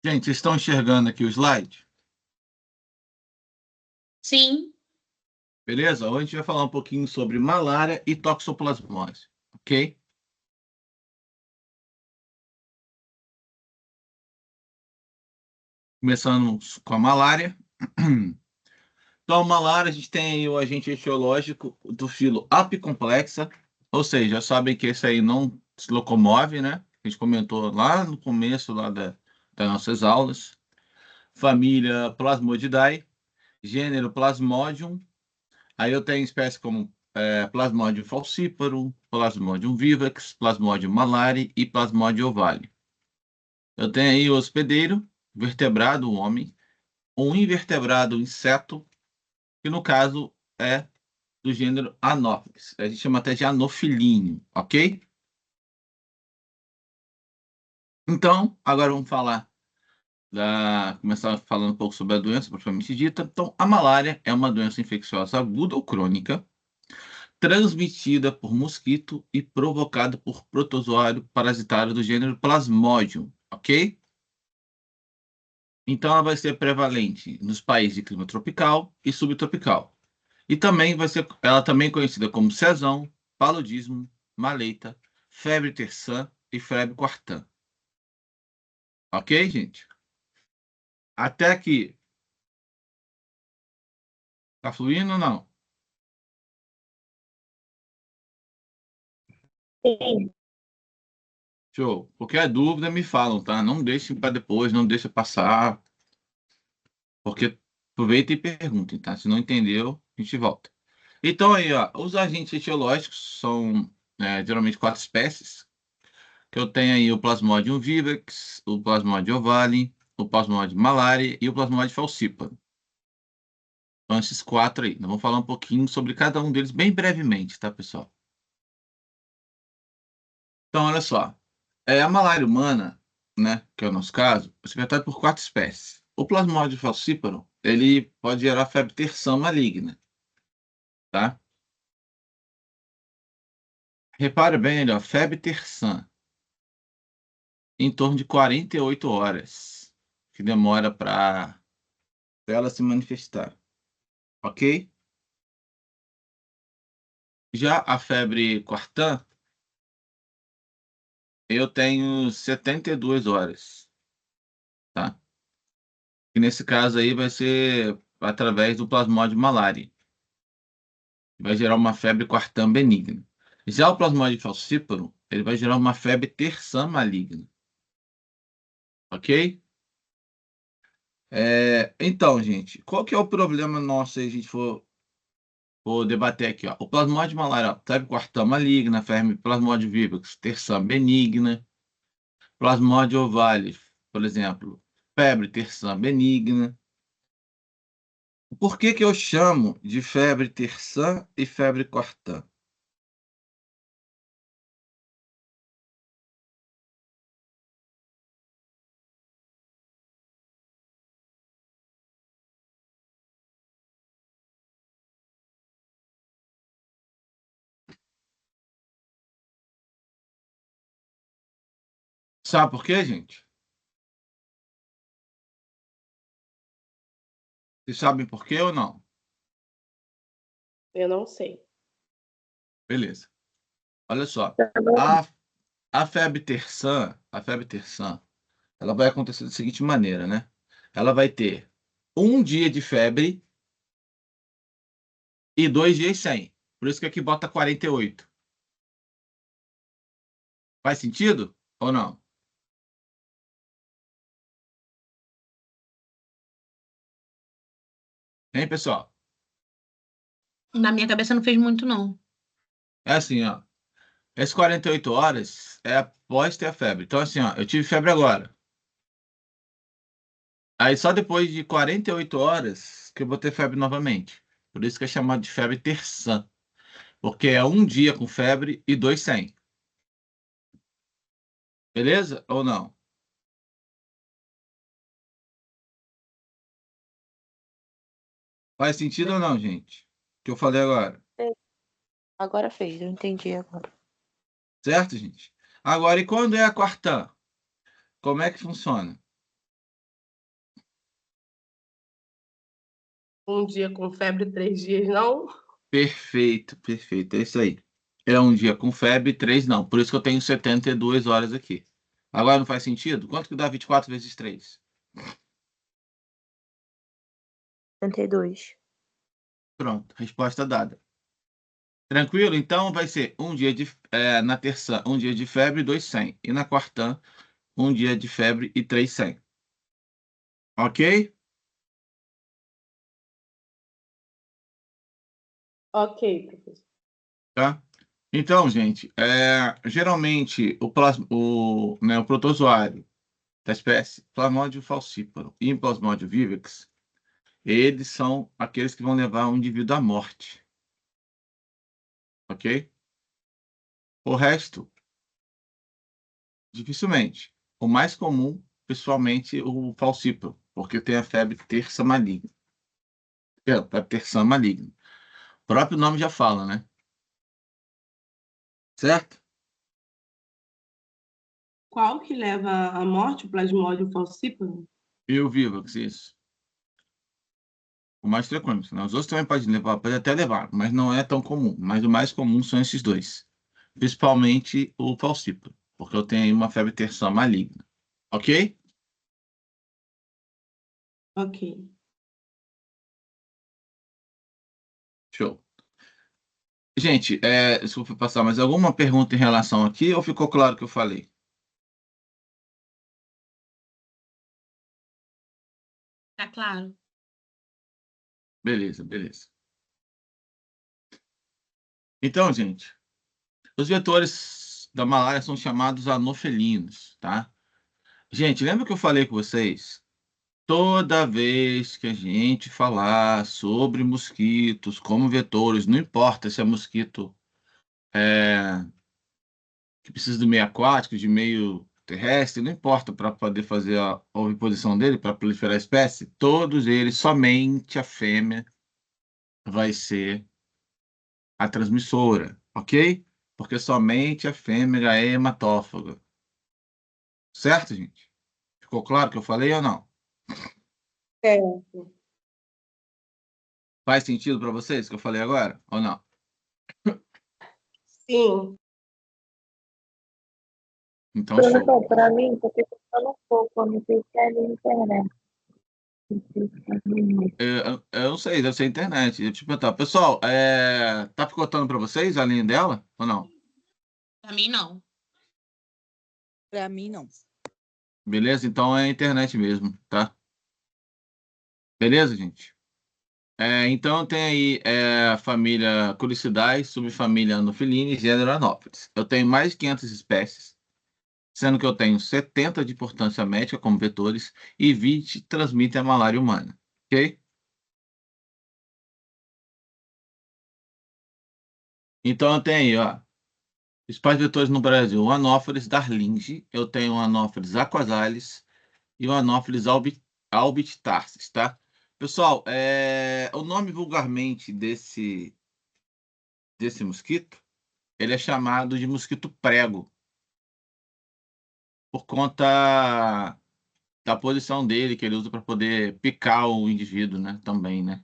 Gente, vocês estão enxergando aqui o slide? Sim. Beleza? Hoje a gente vai falar um pouquinho sobre malária e toxoplasmose, ok? Começando com a malária. Então, a malária, a gente tem aí o agente etiológico do filo apicomplexa, ou seja, já sabem que esse aí não se locomove, né? A gente comentou lá no começo das nossas aulas. Família Plasmodidae, gênero Plasmodium. Aí eu tenho espécies como Plasmodium falciparum, Plasmodium vivax, Plasmodium malari e Plasmodium ovale. Eu tenho aí o hospedeiro, vertebrado, o homem, um invertebrado, inseto, que no caso é do gênero Anopheles. A gente chama até de anofilíneo, ok? Então, agora vamos começar falando um pouco sobre a doença propriamente dita. Então, a malária é uma doença infecciosa aguda ou crônica, transmitida por mosquito e provocada por protozoário parasitário do gênero Plasmodium, ok? Então, ela vai ser prevalente nos países de clima tropical e subtropical. E também ela também é conhecida como sezão, paludismo, maleita, febre terçã e febre quartã. Ok, gente? Até aqui. Tá fluindo ou não? Sim. Show. Qualquer dúvida, me falam, tá? Não deixem para depois, não deixe passar, porque aproveita e perguntem, tá? Se não entendeu, a gente volta. Então aí, ó, os agentes etiológicos são geralmente 4 espécies, que eu tenho aí o Plasmodium vivax, o Plasmodium ovale, o Plasmodium malari e o Plasmodium falciparum. Então, esses 4 aí. Nós vamos falar um pouquinho sobre cada um deles bem brevemente, tá, pessoal? Então, olha só. A malária humana, né, que é o nosso caso, é secretada por 4 espécies. O Plasmodium falciparum, ele pode gerar febre terçã maligna, tá? Repare bem ali, ó, febre terçã, em torno de 48 horas, que demora para ela se manifestar, ok? Já a febre quartã, eu tenho 72 horas, tá? E nesse caso aí vai ser através do Plasmodium malari. Vai gerar uma febre quartã benigna. Já o Plasmodium falciparum, ele vai gerar uma febre terçã maligna. Ok? Então, gente, qual que é o problema nosso se a gente for debater aqui? Ó? O Plasmodium malari, ó, febre quartã maligna, febre Plasmodium vivax, terçã benigna, Plasmodium ovale, por exemplo, febre terçã benigna. Por que que eu chamo de febre terçã e febre quartã? Sabe por quê, gente? Vocês sabem por quê ou não? Eu não sei. Beleza. Olha só. Tá bom. A, a febre terçã, ela vai acontecer da seguinte maneira, né? Ela vai ter um dia de febre e 2 dias sem. Por isso que aqui bota 48. Faz sentido ou não? Hein, pessoal? Na minha cabeça não fez muito, não. É assim, ó. Essas 48 horas é após ter a febre. Então, assim, ó, eu tive febre agora. Aí só depois de 48 horas que eu vou ter febre novamente. Por isso que é chamado de febre terçã. Porque é um dia com febre e 2 sem. Beleza ou não? Faz sentido ou não, gente? O que eu falei agora? Agora fez, eu entendi agora. Certo, gente? Agora, e quando é a quartã? Como é que funciona? Um dia com febre, 3 dias não? Perfeito, perfeito. É isso aí. É um dia com febre, 3 não. Por isso que eu tenho 72 horas aqui. Agora não faz sentido? Quanto que dá 24 vezes 3? 72. Pronto, resposta dada. Tranquilo? Então vai ser na terça, um dia de febre, 2 100. E na quarta, um dia de febre e 3 100. Ok? Ok, professor. Tá? Então, gente, geralmente o protozoário da espécie Plasmodium falciparum e Plasmodium vivax, eles são aqueles que vão levar o indivíduo à morte. Ok? O resto, dificilmente. O mais comum, pessoalmente, o falciparum, porque tem a febre terça maligna. Febre terçã maligna. O próprio nome já fala, né? Certo? Qual que leva à morte, o Plasmodium falciparum? E o vivax, isso. O mais frequente, né? Os outros também podem levar, pode até levar, mas não é tão comum. Mas o mais comum são esses dois. Principalmente o falciparum, porque eu tenho aí uma febre terçã maligna. Ok? Ok. Show. Gente, se eu for passar mais alguma pergunta em relação aqui, ou ficou claro o que eu falei? Tá claro. Beleza, beleza. Então, gente, os vetores da malária são chamados anofelinos, tá? Gente, lembra que eu falei com vocês? Toda vez que a gente falar sobre mosquitos como vetores, não importa se é mosquito que precisa do meio aquático, de meio terrestre, não importa para poder fazer a oviposição dele, para proliferar a espécie, todos eles, somente a fêmea vai ser a transmissora, ok? Porque somente a fêmea é hematófaga. Certo, gente? Ficou claro o que eu falei ou não? Certo. Faz sentido para vocês o que eu falei agora ou não? Sim. Então, show. Professor, para mim, tá ficando um pouco, eu não sei se é na internet. Não sei se é na Eu não sei, deve ser internet. Deixa eu te perguntar. Pessoal, tá picotando para vocês a linha dela ou não? Pra mim, não. Para mim, não. Beleza? Então é internet mesmo, tá? Beleza, gente? Então tem aí a família Culicidae, subfamília Anopheline, gênero Anopheles. Eu tenho mais de 500 espécies, sendo que eu tenho 70 de importância médica como vetores e 20 transmitem a malária humana, ok? Então eu tenho aí, ó, principais vetores no Brasil, o Anopheles darlingi, eu tenho o Anopheles aquasalis e o Anopheles albictarsis, tá? Pessoal, o nome vulgarmente desse mosquito, ele é chamado de mosquito prego, por conta da posição dele, que ele usa para poder picar o indivíduo, né? Também, né?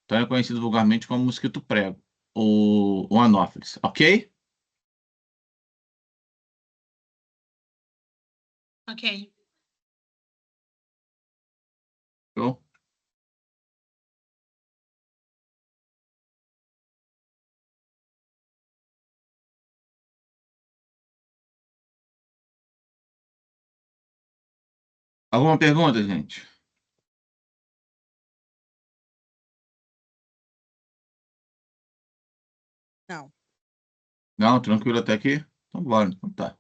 Então é conhecido vulgarmente como mosquito prego, o Anopheles, ok? Ok. Show? Alguma pergunta, gente? Não. Não, tranquilo até aqui? Então bora, então tá.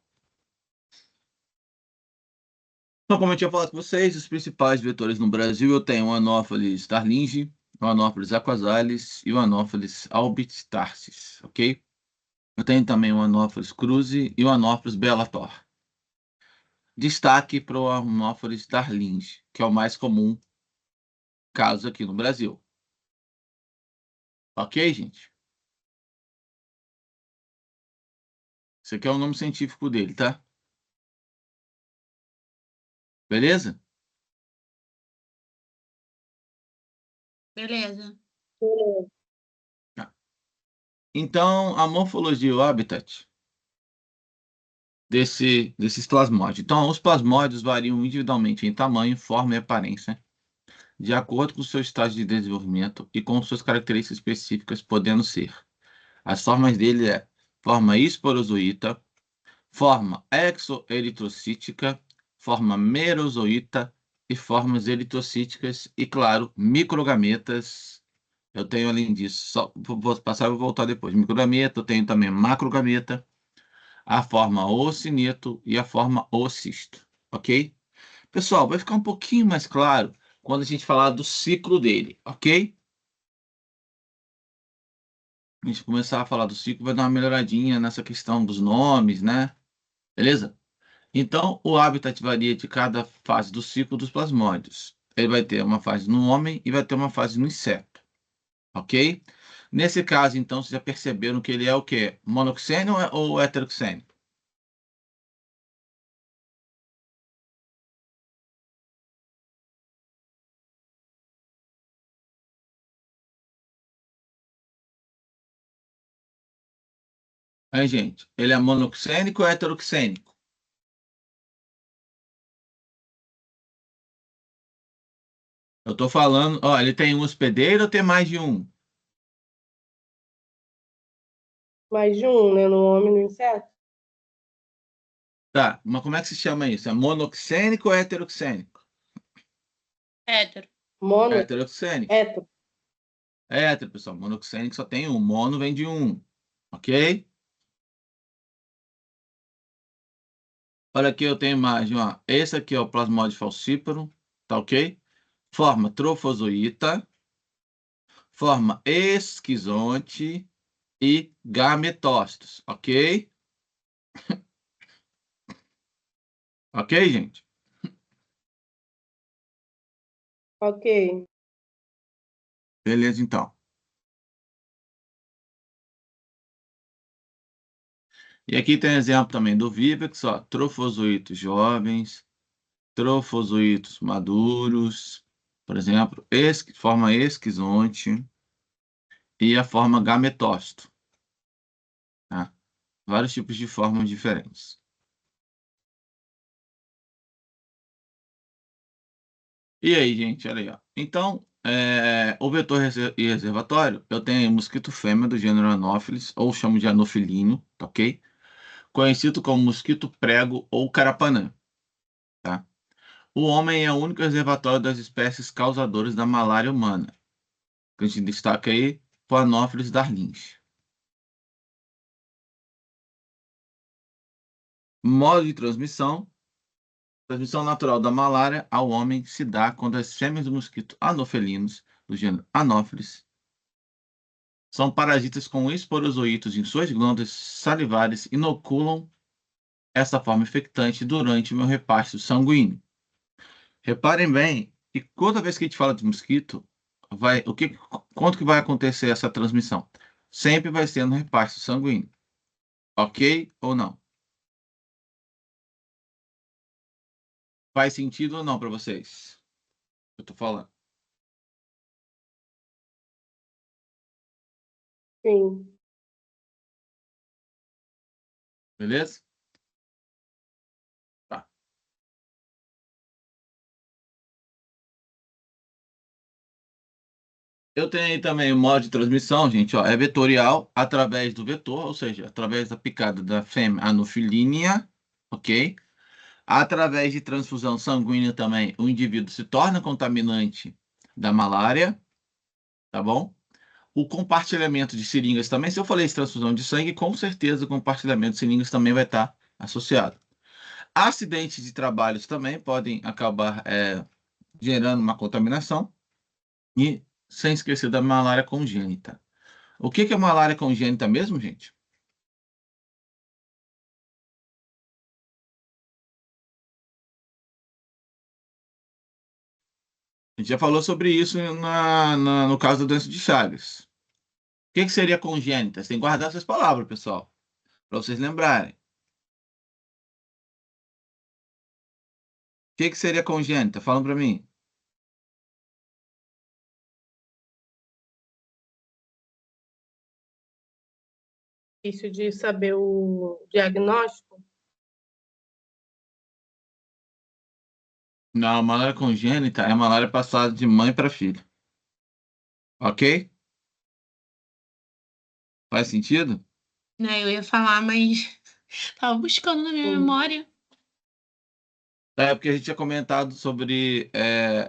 Então, como eu tinha falado com vocês, os principais vetores no Brasil, eu tenho o Anopheles darlingi, o Anopheles aquasalis e o Anopheles albictarsis, ok? Eu tenho também o Anopheles cruzi e o Anopheles bellator. Destaque para o Anopheles darlingi, que é o mais comum caso aqui no Brasil. Ok, gente? Esse aqui é o nome científico dele, tá? Beleza? Beleza. Beleza. Então, a morfologia e o habitat desses plasmódios. Então, os plasmódios variam individualmente em tamanho, forma e aparência, de acordo com o seu estágio de desenvolvimento e com suas características específicas, podendo ser. As formas dele é forma esporozoíta, forma exoeritrocítica, forma merozoíta e formas eritrocíticas e, claro, microgametas. Eu tenho, além disso, só vou passar e vou voltar depois. Microgameta, eu tenho também macrogameta, a forma ocineto e a forma ocisto, ok? Pessoal, vai ficar um pouquinho mais claro quando a gente falar do ciclo dele, ok? A gente começar a falar do ciclo, vai dar uma melhoradinha nessa questão dos nomes, né? Beleza? Então, o habitat varia de cada fase do ciclo dos plasmódios. Ele vai ter uma fase no homem e vai ter uma fase no inseto, ok? Nesse caso, então, vocês já perceberam que ele é o quê? Monoxênio ou heteroxênio? Aí, gente, ele é monoxênico ou heteroxênico? Eu tô falando, ó, ele tem um hospedeiro ou tem mais de um? Mais de um, né? No homem e no inseto. Tá, mas como é que se chama isso? É monoxênico ou heteroxênico? Hétero. Mono, Heteroxênico. hétero. É hétero, pessoal. Monoxênico só tem um. Mono vem de um. Ok? Olha aqui, eu tenho a imagem, ó. Esse aqui é o plasmódio falcíparo, tá ok? Forma trofozoíta, forma esquizonte e gametócitos, ok? Ok, gente? Ok. Beleza, então. E aqui tem exemplo também do Vivex, ó. Trofozoítos jovens, trofozoítos maduros, por exemplo, forma esquizonte e a forma gametócito, tá? Vários tipos de formas diferentes. E aí, gente, olha aí, ó. Então, o vetor e reservatório, eu tenho mosquito fêmea do gênero Anopheles, ou chamo de anofilíneo, tá ok? Conhecido como mosquito prego ou carapanã, tá? O homem é o único reservatório das espécies causadoras da malária humana. A gente destaca aí o Anopheles darlings. Modo de transmissão. Transmissão natural da malária ao homem se dá quando as fêmeas do mosquito anofelinos, do gênero Anopheles, são parasitas com esporozoítos em suas glândulas salivares e inoculam essa forma infectante durante o meu repasto sanguíneo. Reparem bem que toda vez que a gente fala de mosquito, quanto que vai acontecer essa transmissão? Sempre vai ser no repasto sanguíneo. Ok ou não? Faz sentido ou não para vocês? Eu tô falando. Sim. Beleza? Tá. Eu tenho aí também o modo de transmissão, gente, ó, é vetorial através do vetor, ou seja, através da picada da fêmea anofilínea, ok? Através de transfusão sanguínea também, o indivíduo se torna contaminante da malária, tá bom? O compartilhamento de seringas também, se eu falei de transfusão de sangue, com certeza o compartilhamento de seringas também vai estar associado. Acidentes de trabalhos também podem acabar gerando uma contaminação e sem esquecer da malária congênita. O que que é malária congênita mesmo, gente? A gente já falou sobre isso no caso da doença de Chagas. O que que seria congênita? Você tem que guardar essas palavras, pessoal, para vocês lembrarem. O que que seria congênita? Falam para mim. Difícil de saber o diagnóstico. Não, a malária congênita é a malária passada de mãe para filho. Ok? Faz sentido? Né, eu ia falar, mas tava buscando na minha memória. É porque a gente tinha comentado sobre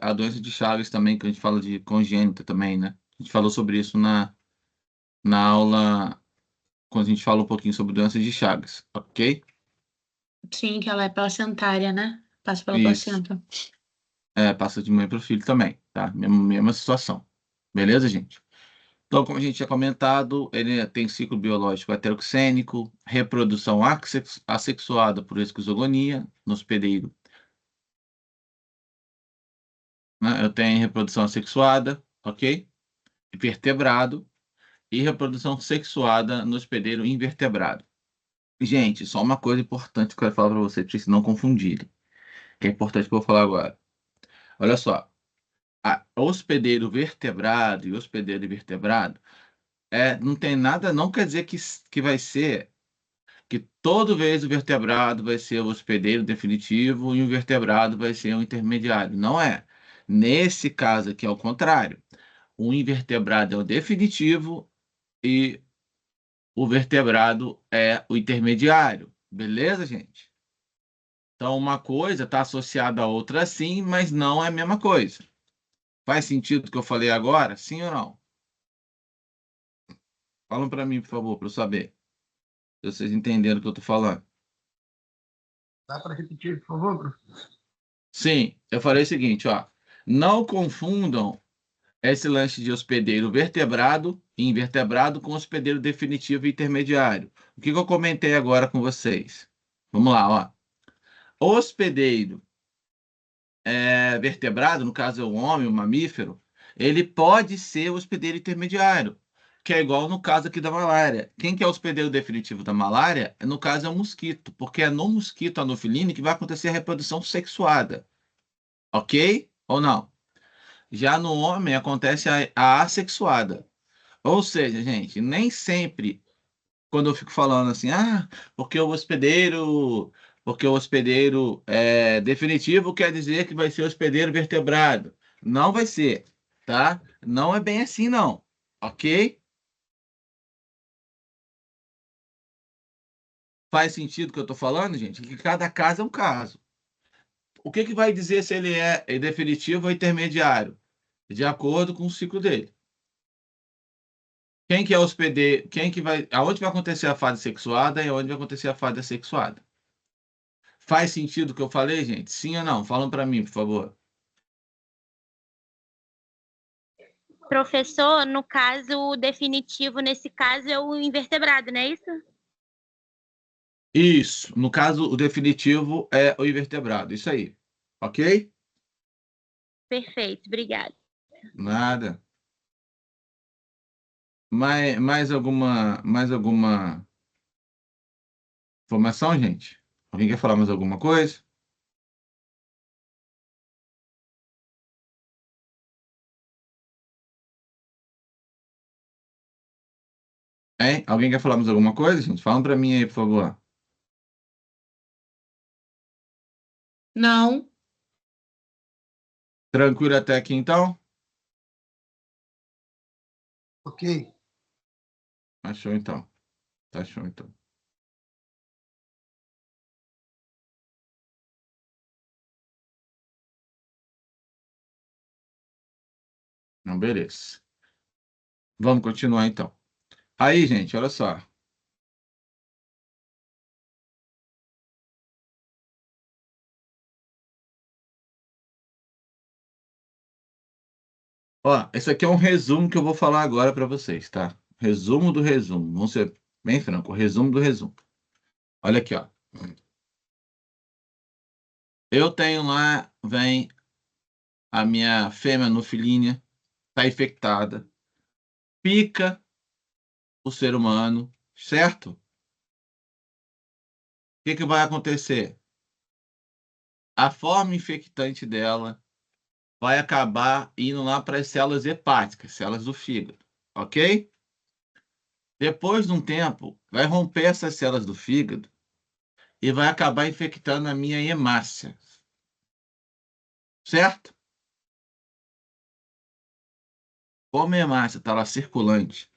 a doença de Chagas também, que a gente fala de congênita também, né? A gente falou sobre isso na aula, quando a gente fala um pouquinho sobre doenças de Chagas, ok? Sim, que ela é placentária, né? Passa pela Isso. placenta. Passa de mãe para o filho também, tá? Mesma situação. Beleza, gente? Então, como a gente tinha comentado, ele tem ciclo biológico heteroxênico, reprodução assexuada por esquizogonia, no hospedeiro, né? Eu tenho reprodução assexuada, ok? Vertebrado e reprodução sexuada no hospedeiro invertebrado. Gente, só uma coisa importante que eu quero falar para vocês, para vocês não confundirem, que é importante que eu vou falar agora. Olha só, hospedeiro vertebrado e hospedeiro invertebrado não tem nada, não quer dizer que vai ser que toda vez o vertebrado vai ser o hospedeiro definitivo e o invertebrado vai ser o intermediário. Não é. Nesse caso aqui é o contrário. O invertebrado é o definitivo e o vertebrado é o intermediário. Beleza, gente? Então, uma coisa está associada à outra sim, mas não é a mesma coisa. Faz sentido o que eu falei agora? Sim ou não? Falam para mim, por favor, para eu saber. Se vocês entenderam o que eu estou falando. Dá para repetir, por favor, professor? Sim, eu falei o seguinte, ó. Não confundam esse lanche de hospedeiro vertebrado e invertebrado com hospedeiro definitivo e intermediário. O que eu comentei agora com vocês? Vamos lá, ó. Hospedeiro vertebrado, no caso é o homem, o mamífero, ele pode ser o hospedeiro intermediário, que é igual no caso aqui da malária. Quem que é o hospedeiro definitivo da malária? No caso é o mosquito, porque é no mosquito anofilini que vai acontecer a reprodução sexuada. Ok? Ou não? Já no homem acontece a assexuada. Ou seja, gente, nem sempre quando eu fico falando assim, porque o hospedeiro é definitivo quer dizer que vai ser hospedeiro vertebrado. Não vai ser, tá? Não é bem assim, não. Ok? Faz sentido o que eu estou falando, gente? Que cada caso é um caso. O que que vai dizer se ele é definitivo ou intermediário? De acordo com o ciclo dele. Quem que é hospedeiro? Quem que vai? Aonde vai acontecer a fase sexuada e aonde vai acontecer a fase assexuada? Faz sentido o que eu falei, gente? Sim ou não? Falam para mim, por favor. Professor, no caso, o definitivo nesse caso é o invertebrado, não é isso? Isso. No caso, o definitivo é o invertebrado. Isso aí. Ok? Perfeito, obrigada. Nada. Mais alguma informação, gente? Alguém quer falar mais alguma coisa? Hein? Alguém quer falar mais alguma coisa, gente? Fala para mim aí, por favor. Não, Tranquilo até aqui, então? Ok. Achou, então. Tá show, então. Não, beleza. Vamos continuar, então. Aí, gente, olha só. Ó, esse aqui é um resumo que eu vou falar agora para vocês, tá? Resumo do resumo. Vamos ser bem franco, resumo do resumo. Olha aqui, ó. Eu tenho lá, vem a minha fêmea anofilínea, tá infectada, pica o ser humano, certo? O que que vai acontecer? A forma infectante dela vai acabar indo lá para as células hepáticas, células do fígado, ok? Depois de um tempo, vai romper essas células do fígado e vai acabar infectando a minha hemácia. Certo? Como a hemácia está lá circulante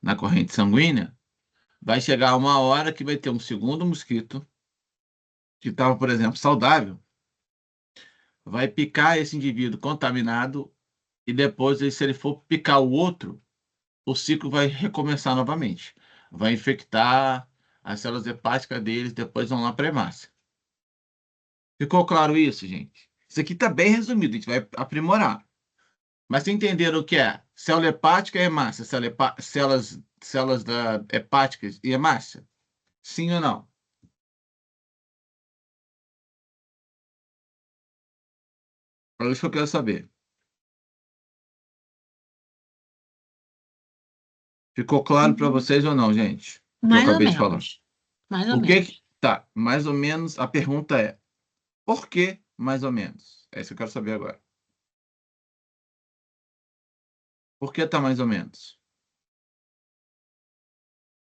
na corrente sanguínea, vai chegar uma hora que vai ter um segundo mosquito que estava, por exemplo, saudável, vai picar esse indivíduo contaminado e depois, se ele for picar o outro, o ciclo vai recomeçar novamente. Vai infectar as células hepáticas deles, depois vão lá para a hemácia. Ficou claro isso, gente? Isso aqui está bem resumido, a gente vai aprimorar. Mas vocês entenderam o que é? Célula hepática e hemácia, células hepáticas e hemácia? Sim ou não? É isso que eu quero saber. Ficou claro para vocês ou não, gente? O que eu Mais ou acabei de falar. menos. Mais ou O que menos. tá, mais ou menos, a pergunta é, por que mais ou menos? É isso que eu quero saber agora. Por que tá mais ou menos?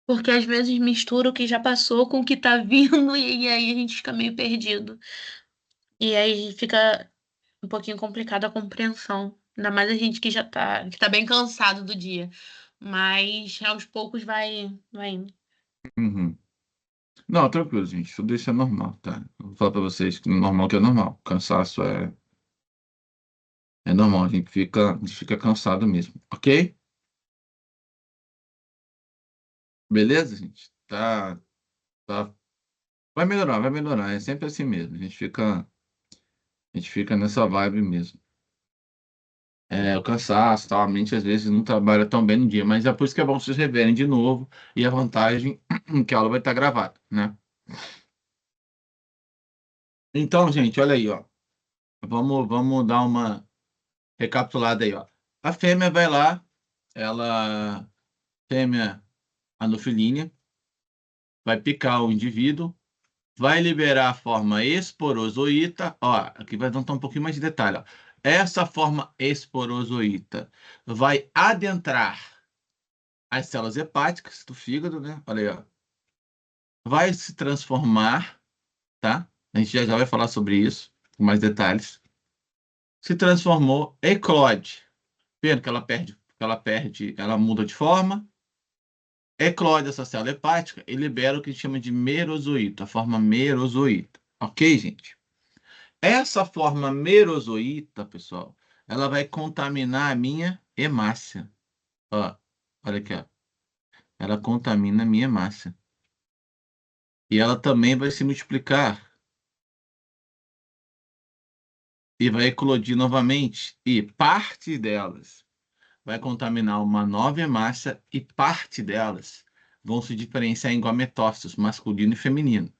Porque às vezes mistura o que já passou com o que tá vindo e aí a gente fica meio perdido. E aí fica um pouquinho complicada a compreensão. Ainda mais a gente que tá bem cansado do dia. Mas aos poucos vai indo. Uhum. Não, tranquilo, gente. Tudo isso é normal, tá? Eu vou falar pra vocês que normal que é normal. Cansaço é normal, a gente fica cansado mesmo, ok? Beleza, gente? Tá. Vai melhorar. É sempre assim mesmo. A gente fica nessa vibe mesmo. O cansaço, tal, a mente às vezes não trabalha tão bem no dia, mas é por isso que é bom vocês reverem de novo e a vantagem que a aula vai estar gravada, né? Então, gente, olha aí, ó. Vamos dar uma recapitulada aí, ó. A fêmea vai lá, fêmea anofilínea, vai picar o indivíduo, vai liberar a forma esporozoíta, ó, aqui vai dar um pouquinho mais de detalhe, ó. Essa forma esporozoíta vai adentrar as células hepáticas do fígado, né? Olha aí, ó. Vai se transformar, tá? A gente já vai falar sobre isso, com mais detalhes. Se transformou, eclode. Vendo que ela muda de forma, eclode essa célula hepática e libera o que a gente chama de merozoíto, a forma merozoíta. Ok, gente? Essa forma merozoíta, pessoal, ela vai contaminar a minha hemácia. Ó, olha aqui, ó. Ela contamina a minha hemácia. E ela também vai se multiplicar e vai eclodir novamente. E parte delas vai contaminar uma nova hemácia e parte delas vão se diferenciar em gametócitos, masculino e feminino.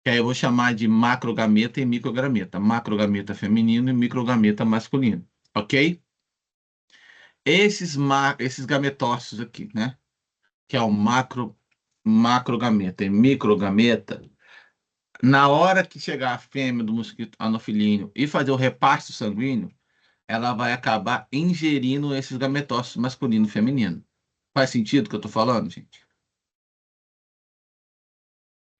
Que aí eu vou chamar de macrogameta e microgameta. Macrogameta feminino e microgameta masculino. Ok? Esses gametócitos aqui, né? Que é o macrogameta e microgameta, na hora que chegar a fêmea do mosquito anofilíneo e fazer o repasto sanguíneo, ela vai acabar ingerindo esses gametócitos masculino e feminino. Faz sentido o que eu tô falando, gente?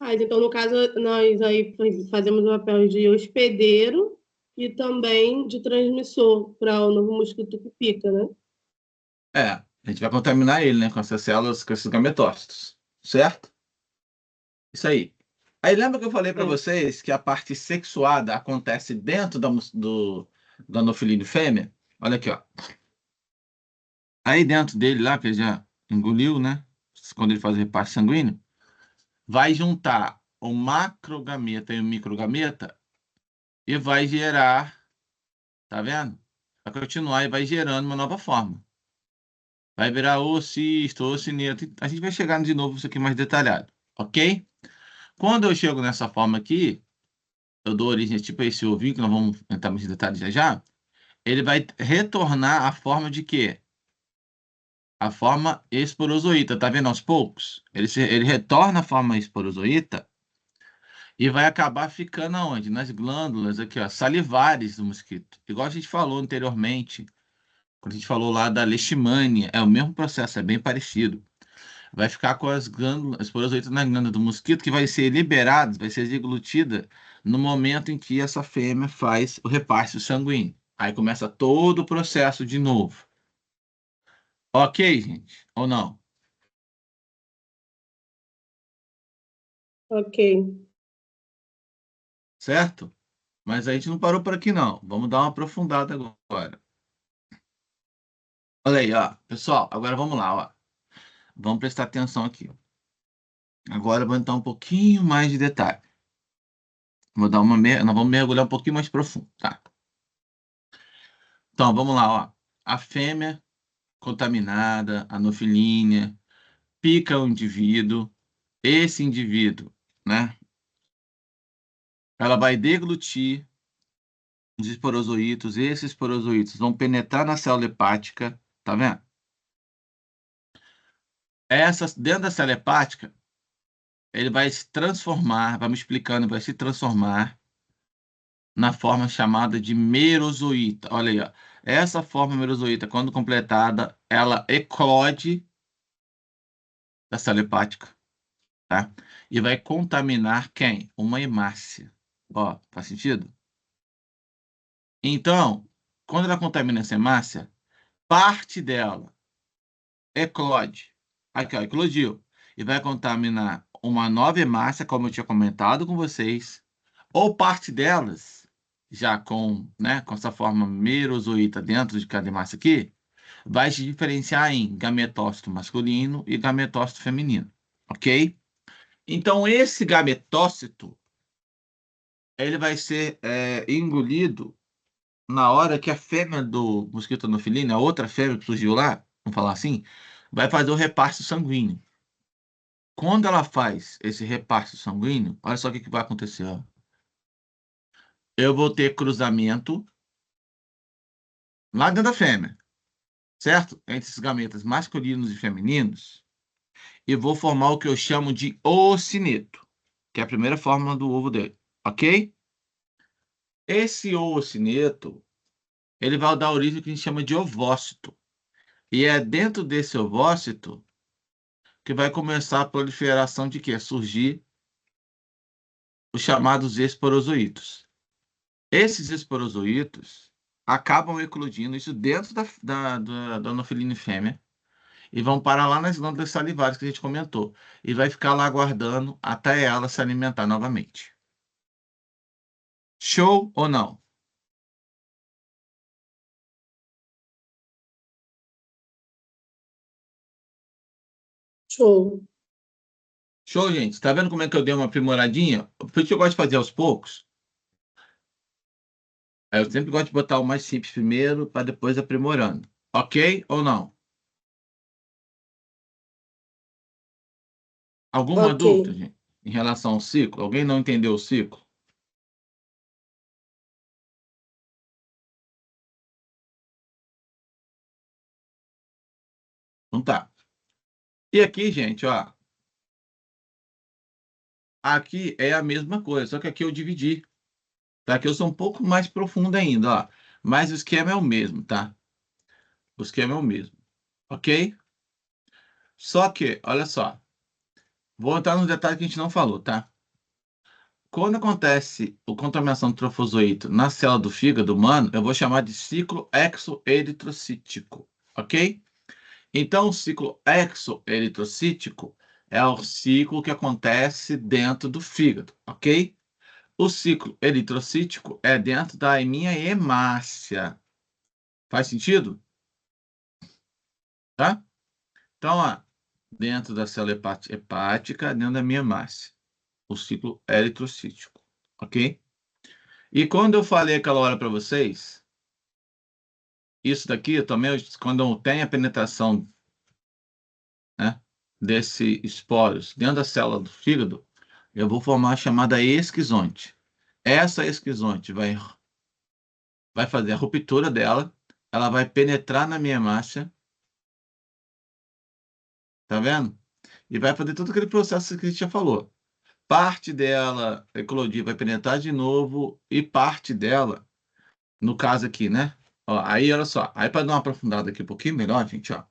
Então, no caso, nós aí fazemos o papel de hospedeiro e também de transmissor para o novo mosquito que pica, né? A gente vai contaminar ele, né, com essas células, com esses gametócitos, certo? Isso aí. Aí lembra que eu falei para vocês que a parte sexuada acontece dentro do anofilíneo fêmea? Olha aqui, ó. Aí dentro dele lá, que ele já engoliu, né? Quando ele faz o repasse sanguíneo, vai juntar o macrogameta e o microgameta e vai gerar, tá vendo? Vai continuar e vai gerando uma nova forma. Vai virar oocisto, oocineto. A gente vai chegar de novo isso aqui mais detalhado, ok? Quando eu chego nessa forma aqui, eu dou origem tipo a esse ovinho, que nós vamos entrar mais em detalhes já já, ele vai retornar à forma de quê? A forma esporozoíta, tá vendo aos poucos? Ele retorna à forma esporozoíta e vai acabar ficando aonde? Nas glândulas aqui, ó, salivares do mosquito. Igual a gente falou anteriormente, Quando a gente falou lá da leishmania, é o mesmo processo, é bem parecido. Vai ficar com as glândulas, esporozoitos na glândula do mosquito, que vai ser liberado, vai ser deglutida no momento em que essa fêmea faz o repasse sanguíneo. Aí começa todo o processo de novo. Ok, gente? Ou não? Ok. Certo? Mas a gente não parou por aqui, não. Vamos dar uma aprofundada agora. Olha aí, ó. Pessoal, agora vamos lá, ó. Vamos prestar atenção aqui. Agora eu vou entrar um pouquinho mais de detalhe. Nós vamos mergulhar um pouquinho mais profundo, tá? Então, vamos lá, ó. A fêmea contaminada, anofilínea, pica o indivíduo. Esse indivíduo, né? Ela vai deglutir os esporozoítos. Esses esporozoítos vão penetrar na célula hepática, tá vendo? Dentro da célula hepática, ele vai se transformar, vamos explicando, vai se transformar na forma chamada de merozoíta. Olha aí, ó. Essa forma merozoíta, quando completada, ela eclode da célula hepática, tá? E vai contaminar quem? Uma hemácia. Ó, faz sentido? Então, quando ela contamina essa hemácia, parte dela eclode. Aqui, ó, eclodiu. E vai contaminar uma nova hemácia, como eu tinha comentado com vocês, ou parte delas, já com essa forma merozoíta dentro de cada hemácia aqui, vai se diferenciar em gametócito masculino e gametócito feminino, ok? Então, esse gametócito, ele vai ser engolido na hora que a fêmea do mosquito anofilina, a outra fêmea que surgiu lá, vamos falar assim, vai fazer o repasse sanguíneo. Quando ela faz esse repasse sanguíneo, olha só o que vai acontecer, ó. Eu vou ter cruzamento lá dentro da fêmea, certo? Entre esses gametas masculinos e femininos, e vou formar o que eu chamo de oocineto, que é a primeira fórmula do ovo dele, ok? Esse oocineto, ele vai dar origem ao que a gente chama de ovócito. E é dentro desse ovócito que vai começar a proliferação de quê? Surgir os chamados esporozoítos. Esses esporozoítos acabam eclodindo isso dentro da anofilina fêmea e vão parar lá nas glândulas salivares que a gente comentou. E vai ficar lá aguardando até ela se alimentar novamente. Show ou não? Show. Show, gente. Tá vendo como é que eu dei uma aprimoradinha? Por isso que eu gosto de fazer aos poucos. Eu sempre gosto de botar o mais simples primeiro para depois aprimorando. Ok ou não? Alguma Ok. dúvida, gente, em relação ao ciclo? Alguém não entendeu o ciclo? Não tá. E aqui, gente, ó. Aqui é a mesma coisa, só que aqui eu dividi. Tá? Aqui eu sou um pouco mais profundo ainda, ó. Mas o esquema é o mesmo, tá? O esquema é o mesmo. Ok? Só que, olha só. Vou entrar no detalhe que a gente não falou, tá? Quando acontece a contaminação do trofozoito na célula do fígado humano, eu vou chamar de ciclo exoeritrocítico, ok? Então, o ciclo exoeritrocítico é o ciclo que acontece dentro do fígado, ok? O ciclo eritrocítico é dentro da minha hemácia. Faz sentido? Tá? Então, ó, dentro da célula hepática, dentro da minha hemácia. O ciclo eritrocítico, ok? E quando eu falei aquela hora para vocês, isso daqui também, quando tem a penetração, né, desse esporos dentro da célula do fígado, eu vou formar a chamada esquizonte. Essa esquizonte vai fazer a ruptura dela, ela vai penetrar na minha hemácia, tá vendo? E vai fazer todo aquele processo que a gente já falou. Parte dela, eclodir, vai penetrar de novo, e parte dela, no caso aqui, né? Ó, aí, olha só. Aí, para dar uma aprofundada aqui um pouquinho melhor, gente, ó.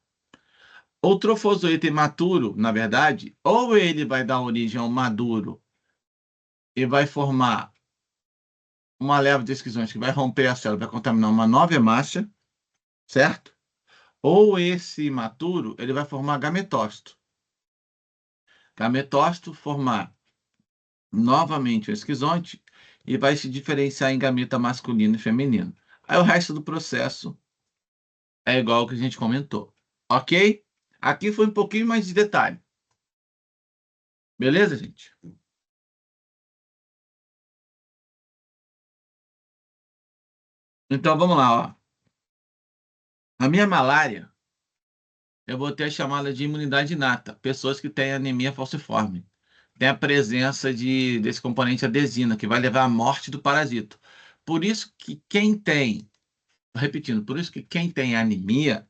O trofozoito imaturo, na verdade, ou ele vai dar origem ao maduro e vai formar uma leva de esquizões que vai romper a célula, vai contaminar uma nova hemácia, certo? Ou esse imaturo, ele vai formar gametócito. Gametócito formar novamente o esquizonte e vai se diferenciar em gameta masculino e feminino. Aí o resto do processo é igual ao que a gente comentou. Ok? Aqui foi um pouquinho mais de detalhe. Beleza, gente? Então vamos lá, ó. A minha malária, eu vou ter a chamada de imunidade inata. Pessoas que têm anemia falciforme. Tem a presença desse componente adesina, que vai levar à morte do parasito. Por isso que quem tem, repetindo, por isso que quem tem anemia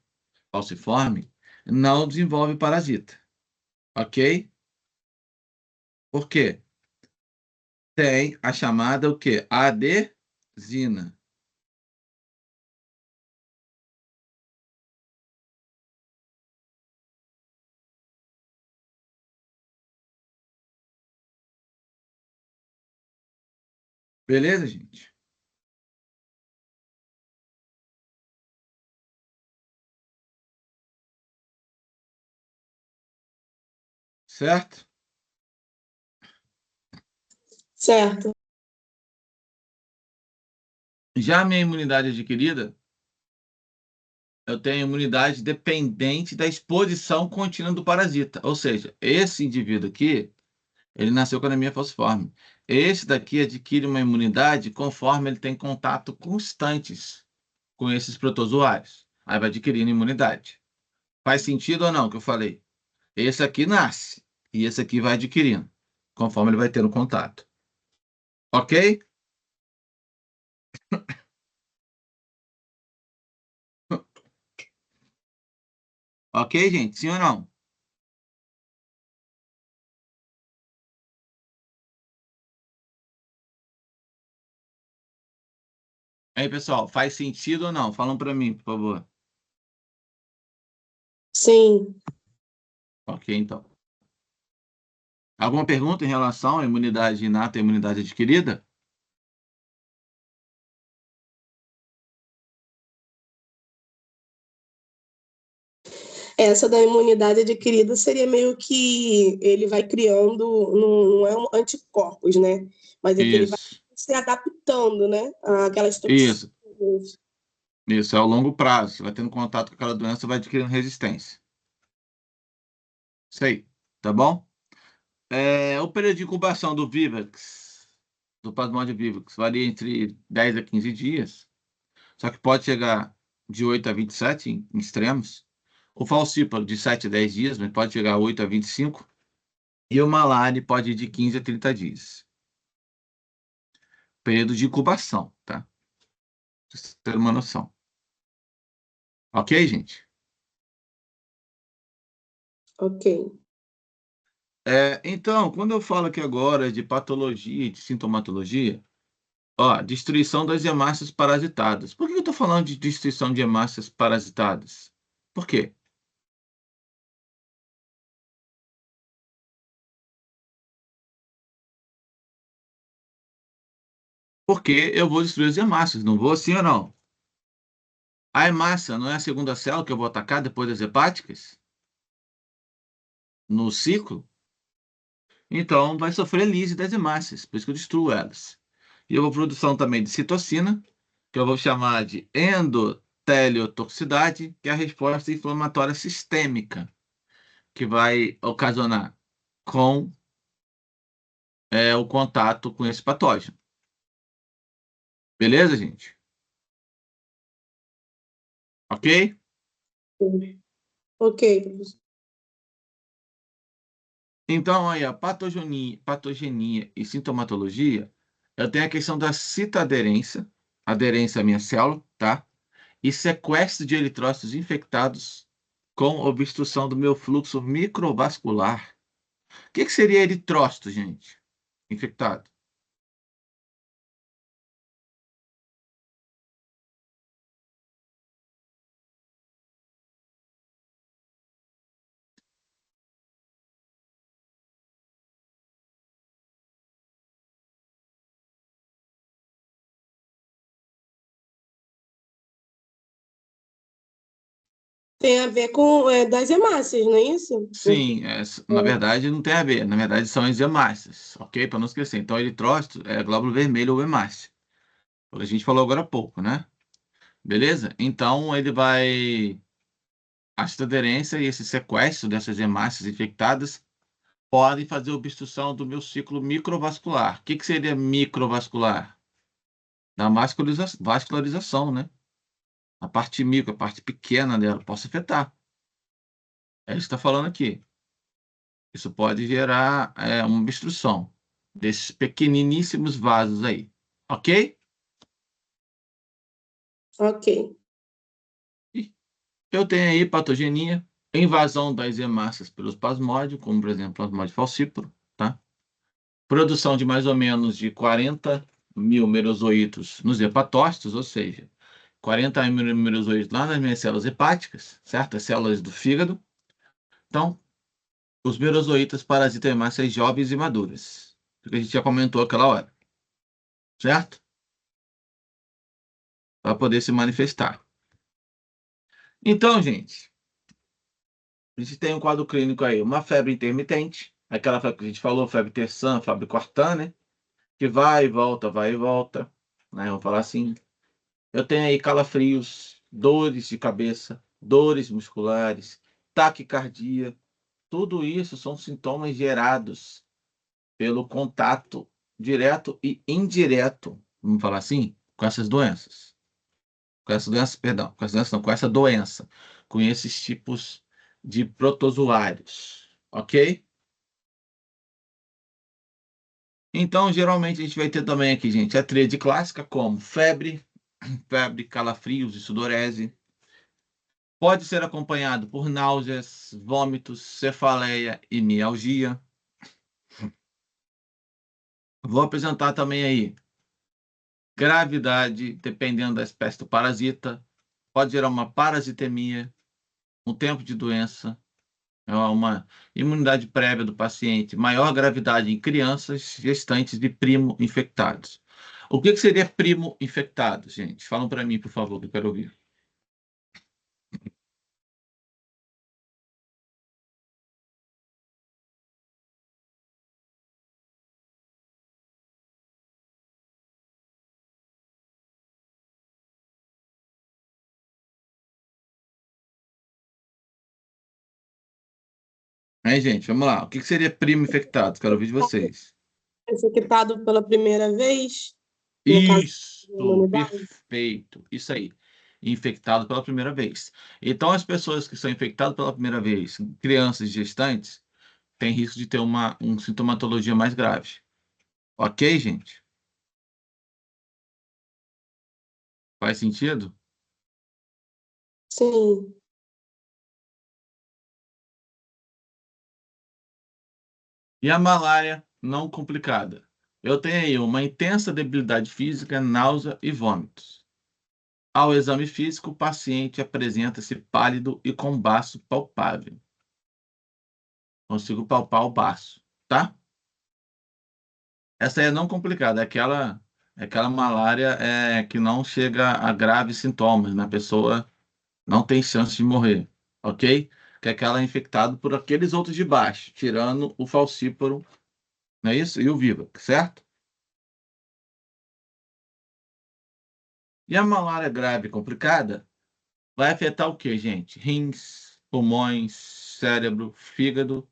falciforme não desenvolve parasita. Ok? Por quê? Tem a chamada o quê? Adesina. Beleza, gente? Certo? Certo. Já a minha imunidade adquirida, eu tenho imunidade dependente da exposição contínua do parasita. Ou seja, esse indivíduo aqui, ele nasceu com anemia falciforme. Esse daqui adquire uma imunidade conforme ele tem contato constantes com esses protozoários. Aí vai adquirindo imunidade. Faz sentido ou não o que eu falei? Esse aqui nasce e esse aqui vai adquirindo, conforme ele vai tendo contato. Ok? Ok, gente? Sim ou não? Aí, pessoal, faz sentido ou não? Falam para mim, por favor. Sim. Ok, então. Alguma pergunta em relação à imunidade inata e imunidade adquirida? Essa da imunidade adquirida seria meio que ele vai criando, não é um anticorpos, né? Mas é que ele vai Isso, se adaptando, né? Àquelas toxinas. isso, isso. É ao longo prazo. Você vai tendo contato com aquela doença, vai adquirindo resistência. Isso aí, tá bom? O período de incubação do Vivax, do Plasmodium vivax, varia entre 10 a 15 dias, só que pode chegar de 8 a 27 em extremos. O falcíparo de 7 a 10 dias, mas pode chegar a 8 a 25. E o malária pode ir de 15 a 30 dias. Período de incubação, tá? Pra você ter uma noção. Ok, gente? Ok. Então, quando eu falo aqui agora de patologia e de sintomatologia, ó, destruição das hemácias parasitadas. Por que eu estou falando de destruição de hemácias parasitadas? Por quê? Porque eu vou destruir as hemácias, não vou sim ou não? A hemácia não é a segunda célula que eu vou atacar depois das hepáticas? No ciclo? Então, vai sofrer lise das hemácias, por isso que eu destruo elas. E eu vou produção também de citocina, que eu vou chamar de endoteliotoxicidade, que é a resposta inflamatória sistêmica, que vai ocasionar com o contato com esse patógeno. Beleza, gente? Ok? Ok, professor. Então, aí, a patogenia e sintomatologia, eu tenho a questão da citaderência, aderência à minha célula, tá? E sequestro de eritrócitos infectados com obstrução do meu fluxo microvascular. O que seria eritrócito, gente? Infectado. Tem a ver com das hemácias, não é isso? Sim, na verdade não tem a ver. Na verdade são as hemácias, ok? Para não esquecer. Então, eritrócito é glóbulo vermelho ou hemácia. O que a gente falou agora há pouco, né? Beleza? Então, ele vai... Esta aderência e esse sequestro dessas hemácias infectadas podem fazer obstrução do meu ciclo microvascular. O que seria microvascular? Da vascularização, né? A parte micro, a parte pequena dela, posso afetar. É isso que está falando aqui. Isso pode gerar uma obstrução desses pequeniníssimos vasos aí. Ok? Ok. Eu tenho aí patogenia, invasão das hemácias pelos plasmódios, como por exemplo, plasmódio falcíparo, tá? Produção de mais ou menos de 40 mil merozoítos nos hepatócitos, ou seja, 40 mil merozoítos lá nas minhas células hepáticas, certo? As células do fígado. Então, os merozoítas parasitam hemácias jovens e maduras, que a gente já comentou aquela hora, certo? Para poder se manifestar. Então, gente, a gente tem um quadro clínico aí, uma febre intermitente, aquela febre que a gente falou, febre terçã, febre quartã, né? Que vai e volta, né? Vamos falar assim. Eu tenho aí calafrios, dores de cabeça, dores musculares, taquicardia. Tudo isso são sintomas gerados pelo contato direto e indireto, vamos falar assim, com essas doenças. Com essa doença, perdão, com essa doença não, com essa doença, com esses tipos de protozoários, ok? Então, geralmente, a gente vai ter também aqui, gente, a tríade clássica, como febre, calafrios e sudorese. Pode ser acompanhado por náuseas, vômitos, cefaleia e mialgia. Vou apresentar também aí gravidade, dependendo da espécie do parasita. Pode gerar uma parasitemia, um tempo de doença, uma imunidade prévia do paciente, maior gravidade em crianças gestantes de primo infectados. O que seria primo infectado, gente? Falam para mim, por favor, que eu quero ouvir. Aí, gente, vamos lá. O que seria primo infectado? Quero ouvir de vocês. Infectado pela primeira vez, no caso da Isso, imunidade. perfeito. Isso aí. Infectado pela primeira vez. Então, as pessoas que são infectadas pela primeira vez, crianças e gestantes, têm risco de ter uma sintomatologia mais grave. Ok, gente? Faz sentido? Sim. E a malária não complicada? Eu tenho aí uma intensa debilidade física, náusea e vômitos. Ao exame físico, o paciente apresenta-se pálido e com baço palpável. Consigo palpar o baço, tá? Essa aí é não complicada, é aquela malária que não chega a graves sintomas, né? A pessoa não tem chance de morrer, ok? Que é aquela infectada por aqueles outros de baixo, tirando o falcíparo, não é isso? E o vívax, certo? E a malária grave complicada vai afetar o quê, gente? Rins, pulmões, cérebro, fígado,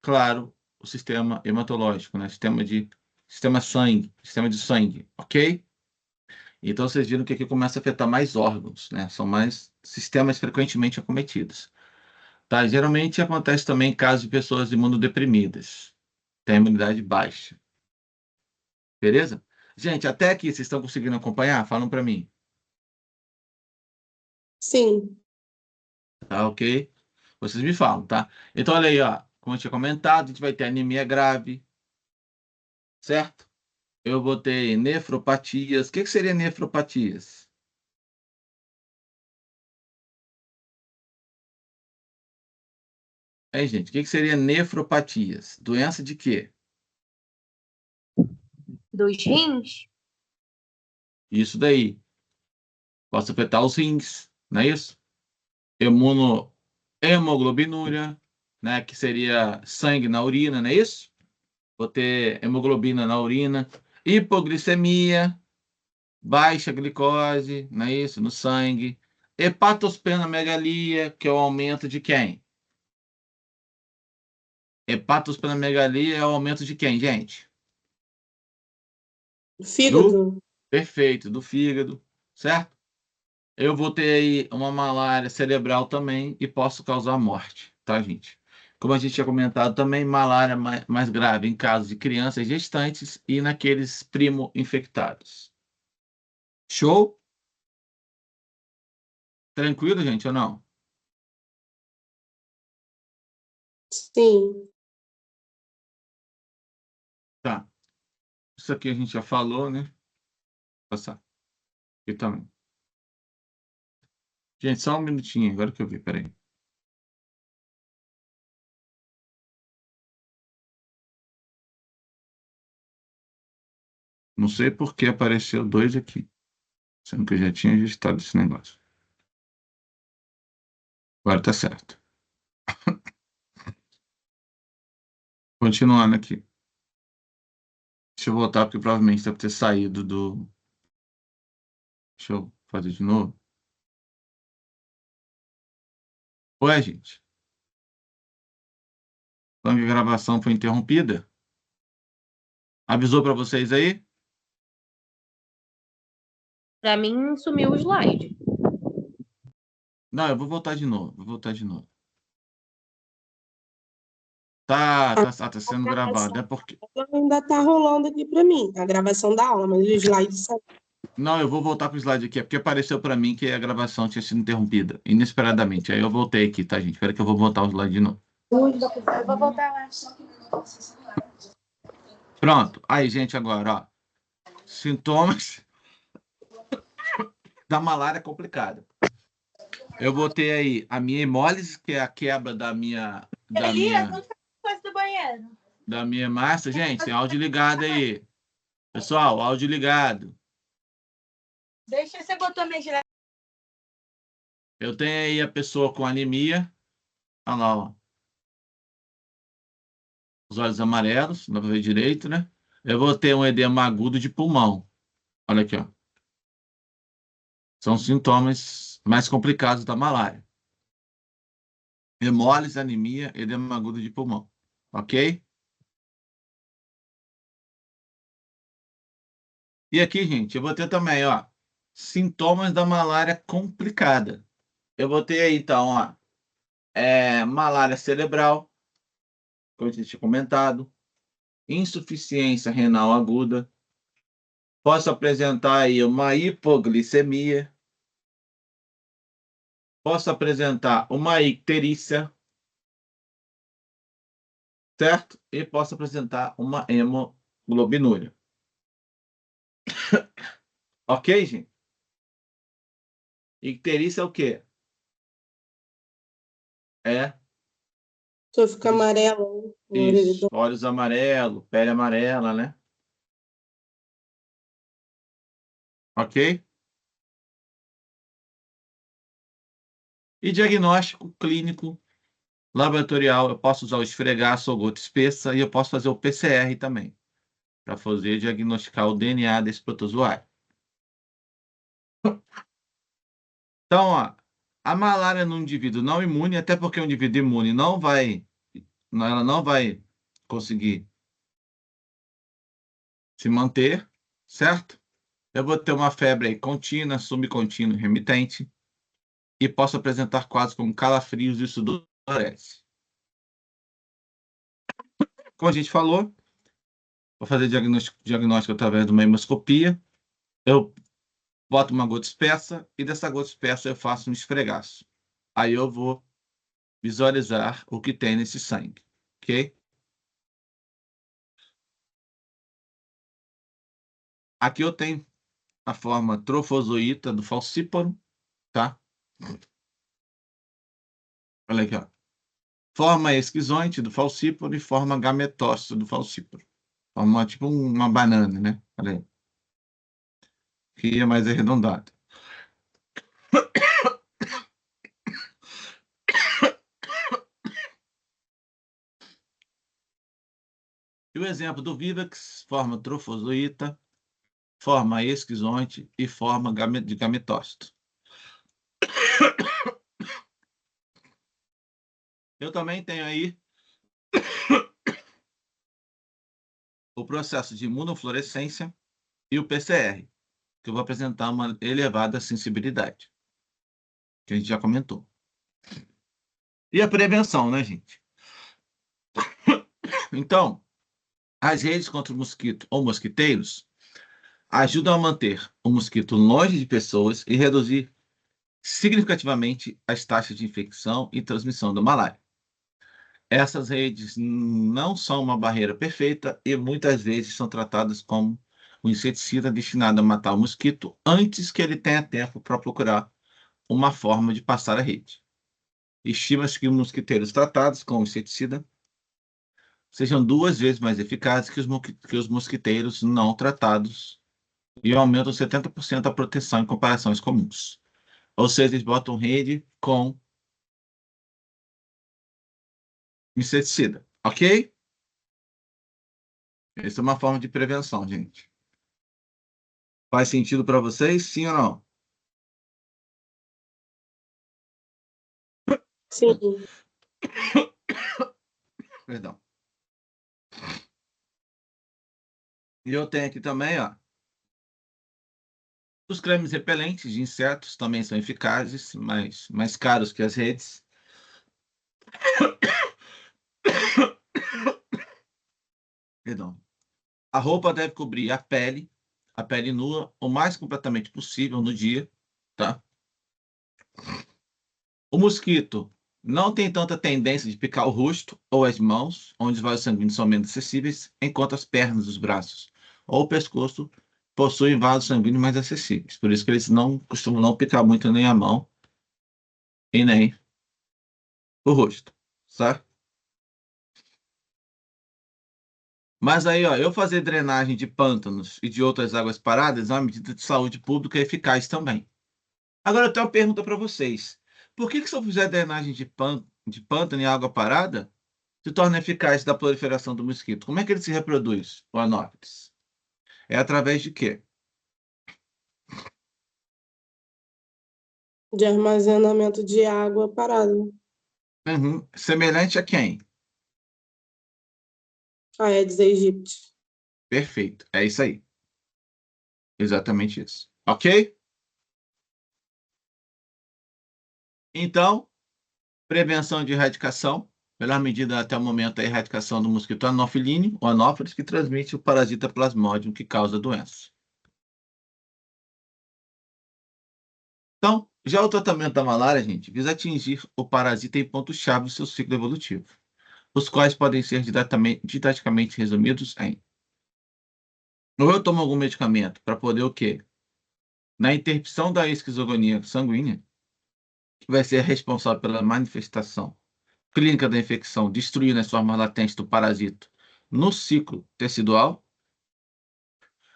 claro, o sistema hematológico, né? Sistema de sangue, ok? Então vocês viram que aqui começa a afetar mais órgãos, né? São mais sistemas frequentemente acometidos. Tá? Geralmente acontece também em casos de pessoas imunodeprimidas, têm imunidade baixa. Beleza? Gente, até aqui vocês estão conseguindo acompanhar? Falam para mim. Sim. Tá ok? Vocês me falam, tá? Então, olha aí, ó. Como eu tinha comentado, a gente vai ter anemia grave, certo? Eu botei nefropatias. O que seria nefropatias? Gente, o que seria nefropatias? Doença de quê? Dos rins? Isso daí. Posso afetar os rins, não é isso? hemoglobinúria, né, que seria sangue na urina, não é isso? Vou ter hemoglobina na urina, hipoglicemia, baixa glicose, não é isso? No sangue, hepatosplenomegalia, que é o aumento de quem? Hepatosplenomegalia é o aumento de quem, gente? Fígado. Perfeito, do fígado, certo? Eu vou ter aí uma malária cerebral também e posso causar morte, tá, gente? Como a gente tinha comentado também, malária mais grave em casos de crianças gestantes e naqueles primo-infectados. Show? Tranquilo, gente, ou não? Sim. Tá. Isso aqui a gente já falou, né? Vou passar. Aqui também. Gente, só um minutinho, agora que eu vi, peraí. Não sei por que apareceu 2 aqui, sendo que eu já tinha registrado esse negócio. Agora tá certo. Continuando aqui. Deixa eu voltar, porque provavelmente deve ter saído do. Deixa eu fazer de novo. Ué, gente. Falando que a gravação foi interrompida. Avisou para vocês aí? Pra mim, sumiu o slide. Não, eu vou voltar de novo. Vou voltar de novo. Tá sendo gravado. É porque. Ainda tá rolando aqui para mim, a gravação da aula, mas o slide saiu. Não, eu vou voltar pro slide aqui. É porque apareceu para mim que a gravação tinha sido interrompida inesperadamente. Aí eu voltei aqui, tá, gente? Espera que eu vou voltar o slide de novo. Eu vou voltar lá. Pronto. Aí, gente, agora, ó. Sintomas da malária complicada. Eu vou ter aí a minha hemólise, que é a quebra da minha Coisa do banheiro. da minha massa. Gente, tem áudio ligado aí. Pessoal, áudio ligado. Deixa você botou minha geladeira. Eu tenho aí a pessoa com anemia. Olha lá, ó. Os olhos amarelos, não dá pra ver direito, né? Eu vou ter um edema agudo de pulmão. Olha aqui, ó. São sintomas mais complicados da malária. Hemólise, anemia, edema agudo de pulmão. Ok? E aqui, gente, eu vou ter também, ó, sintomas da malária complicada. Eu vou ter aí, então, ó, malária cerebral, como eu tinha comentado, insuficiência renal aguda, posso apresentar aí uma hipoglicemia, posso apresentar uma icterícia, certo? E posso apresentar uma hemoglobinúria. Ok, gente? Icterícia é o quê? Só fica amarelo. Isso, olhos amarelos, pele amarela, né? Ok? E diagnóstico clínico laboratorial, eu posso usar o esfregaço ou gota espessa e eu posso fazer o PCR também, para fazer diagnosticar o DNA desse protozoário. Então, ó, a malária num indivíduo não imune, até porque um indivíduo imune ela não vai conseguir se manter, certo? Eu vou ter uma febre aí contínua, subcontínua, remitente, e posso apresentar quadros como calafrios e sudorese. Como a gente falou, vou fazer diagnóstico através de uma hemoscopia. Eu boto uma gota espessa e dessa gota espessa eu faço um esfregaço. Aí eu vou visualizar o que tem nesse sangue, ok? Aqui eu tenho a forma trofozoíta do falcíparo, tá? Olha aqui, ó. Forma esquizoide do falcíparo e forma gametócita do falcíparo. Forma tipo uma banana, né? Olha aí. Que é mais arredondada. E o exemplo do Vivax, forma trofozoíta, forma esquizonte e forma de gametócito. Eu também tenho aí o processo de imunofluorescência e o PCR, que eu vou apresentar uma elevada sensibilidade, que a gente já comentou. E a prevenção, né, gente? Então, as redes contra o mosquito ou mosquiteiros ajudam a manter o mosquito longe de pessoas e reduzir significativamente as taxas de infecção e transmissão da malária. Essas redes não são uma barreira perfeita e muitas vezes são tratadas como um inseticida destinado a matar o mosquito antes que ele tenha tempo para procurar uma forma de passar a rede. Estima-se que os mosquiteiros tratados com inseticida sejam 2 vezes mais eficazes que os mosquiteiros não tratados e aumentam 70% a proteção em comparação aos comuns. Ou seja, eles botam rede com inseticida, ok? Essa é uma forma de prevenção, gente. Faz sentido para vocês, sim ou não? Sim. Perdão. E eu tenho aqui também, ó. Os cremes repelentes de insetos também são eficazes, mas mais caros que as redes. Perdão. A roupa deve cobrir a pele nua, o mais completamente possível no dia, tá? O mosquito não tem tanta tendência de picar o rosto ou as mãos, onde os vasos sanguíneos são menos acessíveis, enquanto as pernas, os braços ou o pescoço possuem vasos sanguíneos mais acessíveis. Por isso que eles não costumam não picar muito nem a mão e nem o rosto, certo? Mas aí, ó, eu fazer drenagem de pântanos e de outras águas paradas é uma medida de saúde pública eficaz também. Agora eu tenho uma pergunta para vocês. Por que se eu fizer drenagem de pântano e água parada, se torna eficaz da proliferação do mosquito? Como é que ele se reproduz, o anófilis? É através de quê? De armazenamento de água parada. Uhum. Semelhante a quem? Aedes aegypti. Perfeito. É isso aí. Exatamente isso. Ok? Então, prevenção de erradicação. Melhor medida até o momento é a erradicação do mosquito anofilíneo, o anófilis, que transmite o parasita plasmodium que causa a doença. Então, já o tratamento da malária, gente, visa atingir o parasita em pontos-chave do seu ciclo evolutivo, os quais podem ser didaticamente resumidos em: ou eu tomo algum medicamento para poder o quê? Na interrupção da esquizogonia sanguínea, que vai ser responsável pela manifestação clínica da infecção, destruindo as formas latentes do parasito no ciclo tecidual.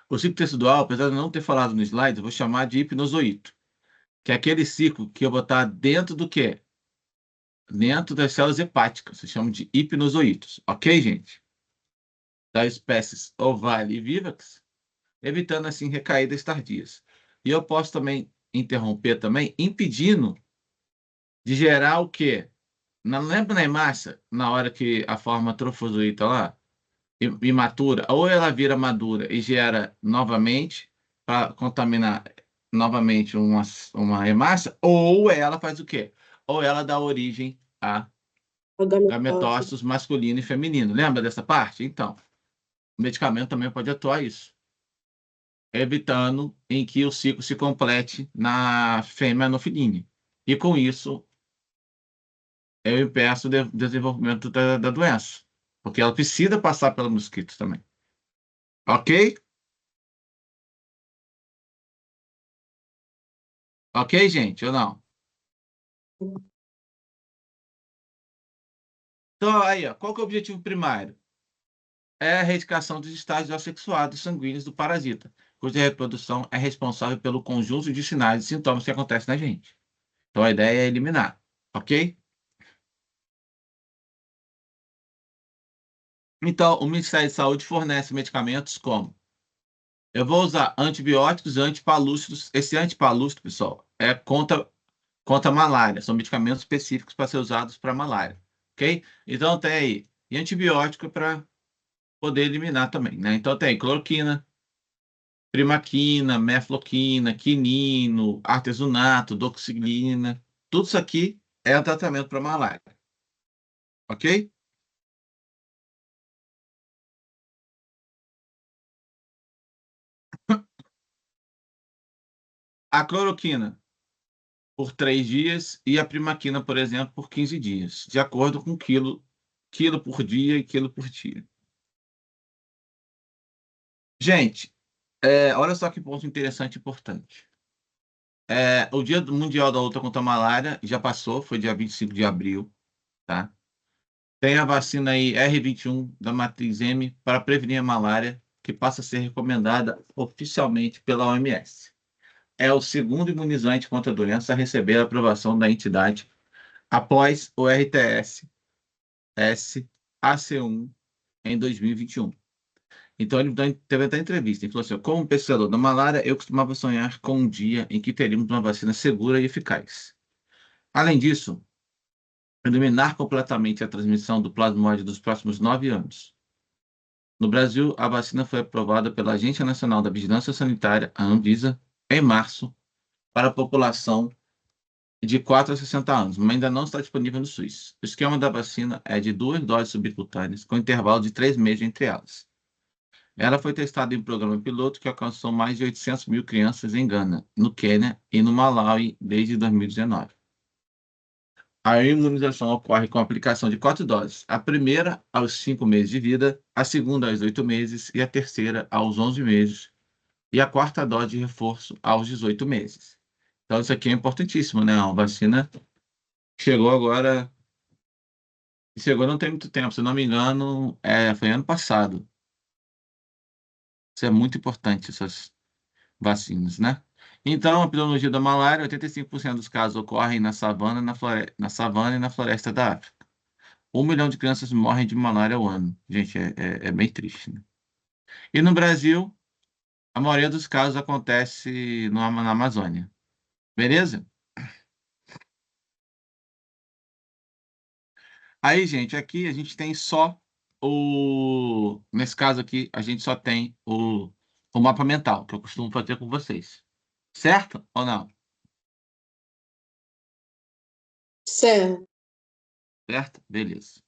O ciclo tecidual, apesar de eu não ter falado no slide, eu vou chamar de hipnozoito, que é aquele ciclo que eu vou botar dentro do quê? Dentro das células hepáticas, se chama de hipnozoítos, ok, gente? Das espécies Ovale e Vivax, evitando assim recaídas tardias. E eu posso também interromper também, impedindo de gerar o quê? Lembra na hemácia, na hora que a forma trofozoíta lá, imatura, ou ela vira madura e gera novamente, para contaminar novamente uma hemácia, ou ela faz o quê? Ou ela dá origem a gametócitos masculino e feminino. Lembra dessa parte? Então, o medicamento também pode atuar isso, evitando em que o ciclo se complete na fêmea anofilínea. E com isso, eu impeço o desenvolvimento da doença, porque ela precisa passar pelo mosquito também. Ok? Ok, gente, ou não? Então, aí, ó, qual que é o objetivo primário? É a erradicação dos estágios assexuados sanguíneos do parasita, cuja reprodução é responsável pelo conjunto de sinais e sintomas que acontecem na gente. Então, a ideia é eliminar, ok? Então, o Ministério de Saúde fornece medicamentos como? Eu vou usar antibióticos e antipalúcidos. Esse antipalúcido, pessoal, é contra a malária. São medicamentos específicos para ser usados para malária. Ok? Então, tem aí. E antibiótico para poder eliminar também, né? Então, tem cloroquina, primaquina, mefloquina, quinino, artesunato, doxicilina. Tudo isso aqui é um tratamento para malária. Ok? A cloroquina por 3 dias e a primaquina, por exemplo, por 15 dias, de acordo com quilo por dia e quilo por dia. Gente, olha só que ponto interessante e importante. O Dia Mundial da Luta contra a Malária já passou, foi dia 25 de abril, tá? Tem a vacina aí R21 da matriz M para prevenir a malária, que passa a ser recomendada oficialmente pela OMS. É o segundo imunizante contra a doença a receber a aprovação da entidade após o RTS AC1 em 2021. Então, ele teve até entrevista. Ele falou assim: como pesquisador da malária, eu costumava sonhar com um dia em que teríamos uma vacina segura e eficaz. Além disso, eliminar completamente a transmissão do plasmóide dos próximos 9 anos. No Brasil, a vacina foi aprovada pela Agência Nacional da Vigilância Sanitária, a Anvisa, em março, para a população de 4 a 60 anos, mas ainda não está disponível no SUS. O esquema da vacina é de 2 doses subcutâneas, com intervalo de 3 meses entre elas. Ela foi testada em um programa piloto que alcançou mais de 800 mil crianças em Gana, no Quênia e no Malawi desde 2019. A imunização ocorre com a aplicação de 4 doses. A primeira aos 5 meses de vida, a segunda aos 8 meses e a terceira aos 11 meses. E a quarta dose de reforço aos 18 meses. Então, isso aqui é importantíssimo, né? A vacina chegou agora. Chegou não tem muito tempo, se não me engano, foi ano passado. Isso é muito importante, essas vacinas, né? Então, a epidemiologia da malária, 85% dos casos ocorrem na savana, na savana e na floresta da África. 1 milhão de crianças morrem de malária ao ano. Gente, é bem triste, né? E no Brasil, a maioria dos casos acontece na Amazônia. Beleza? Aí, gente, aqui a gente tem só Nesse caso aqui, a gente só tem o mapa mental, que eu costumo fazer com vocês. Certo ou não? Certo. Certo? Beleza.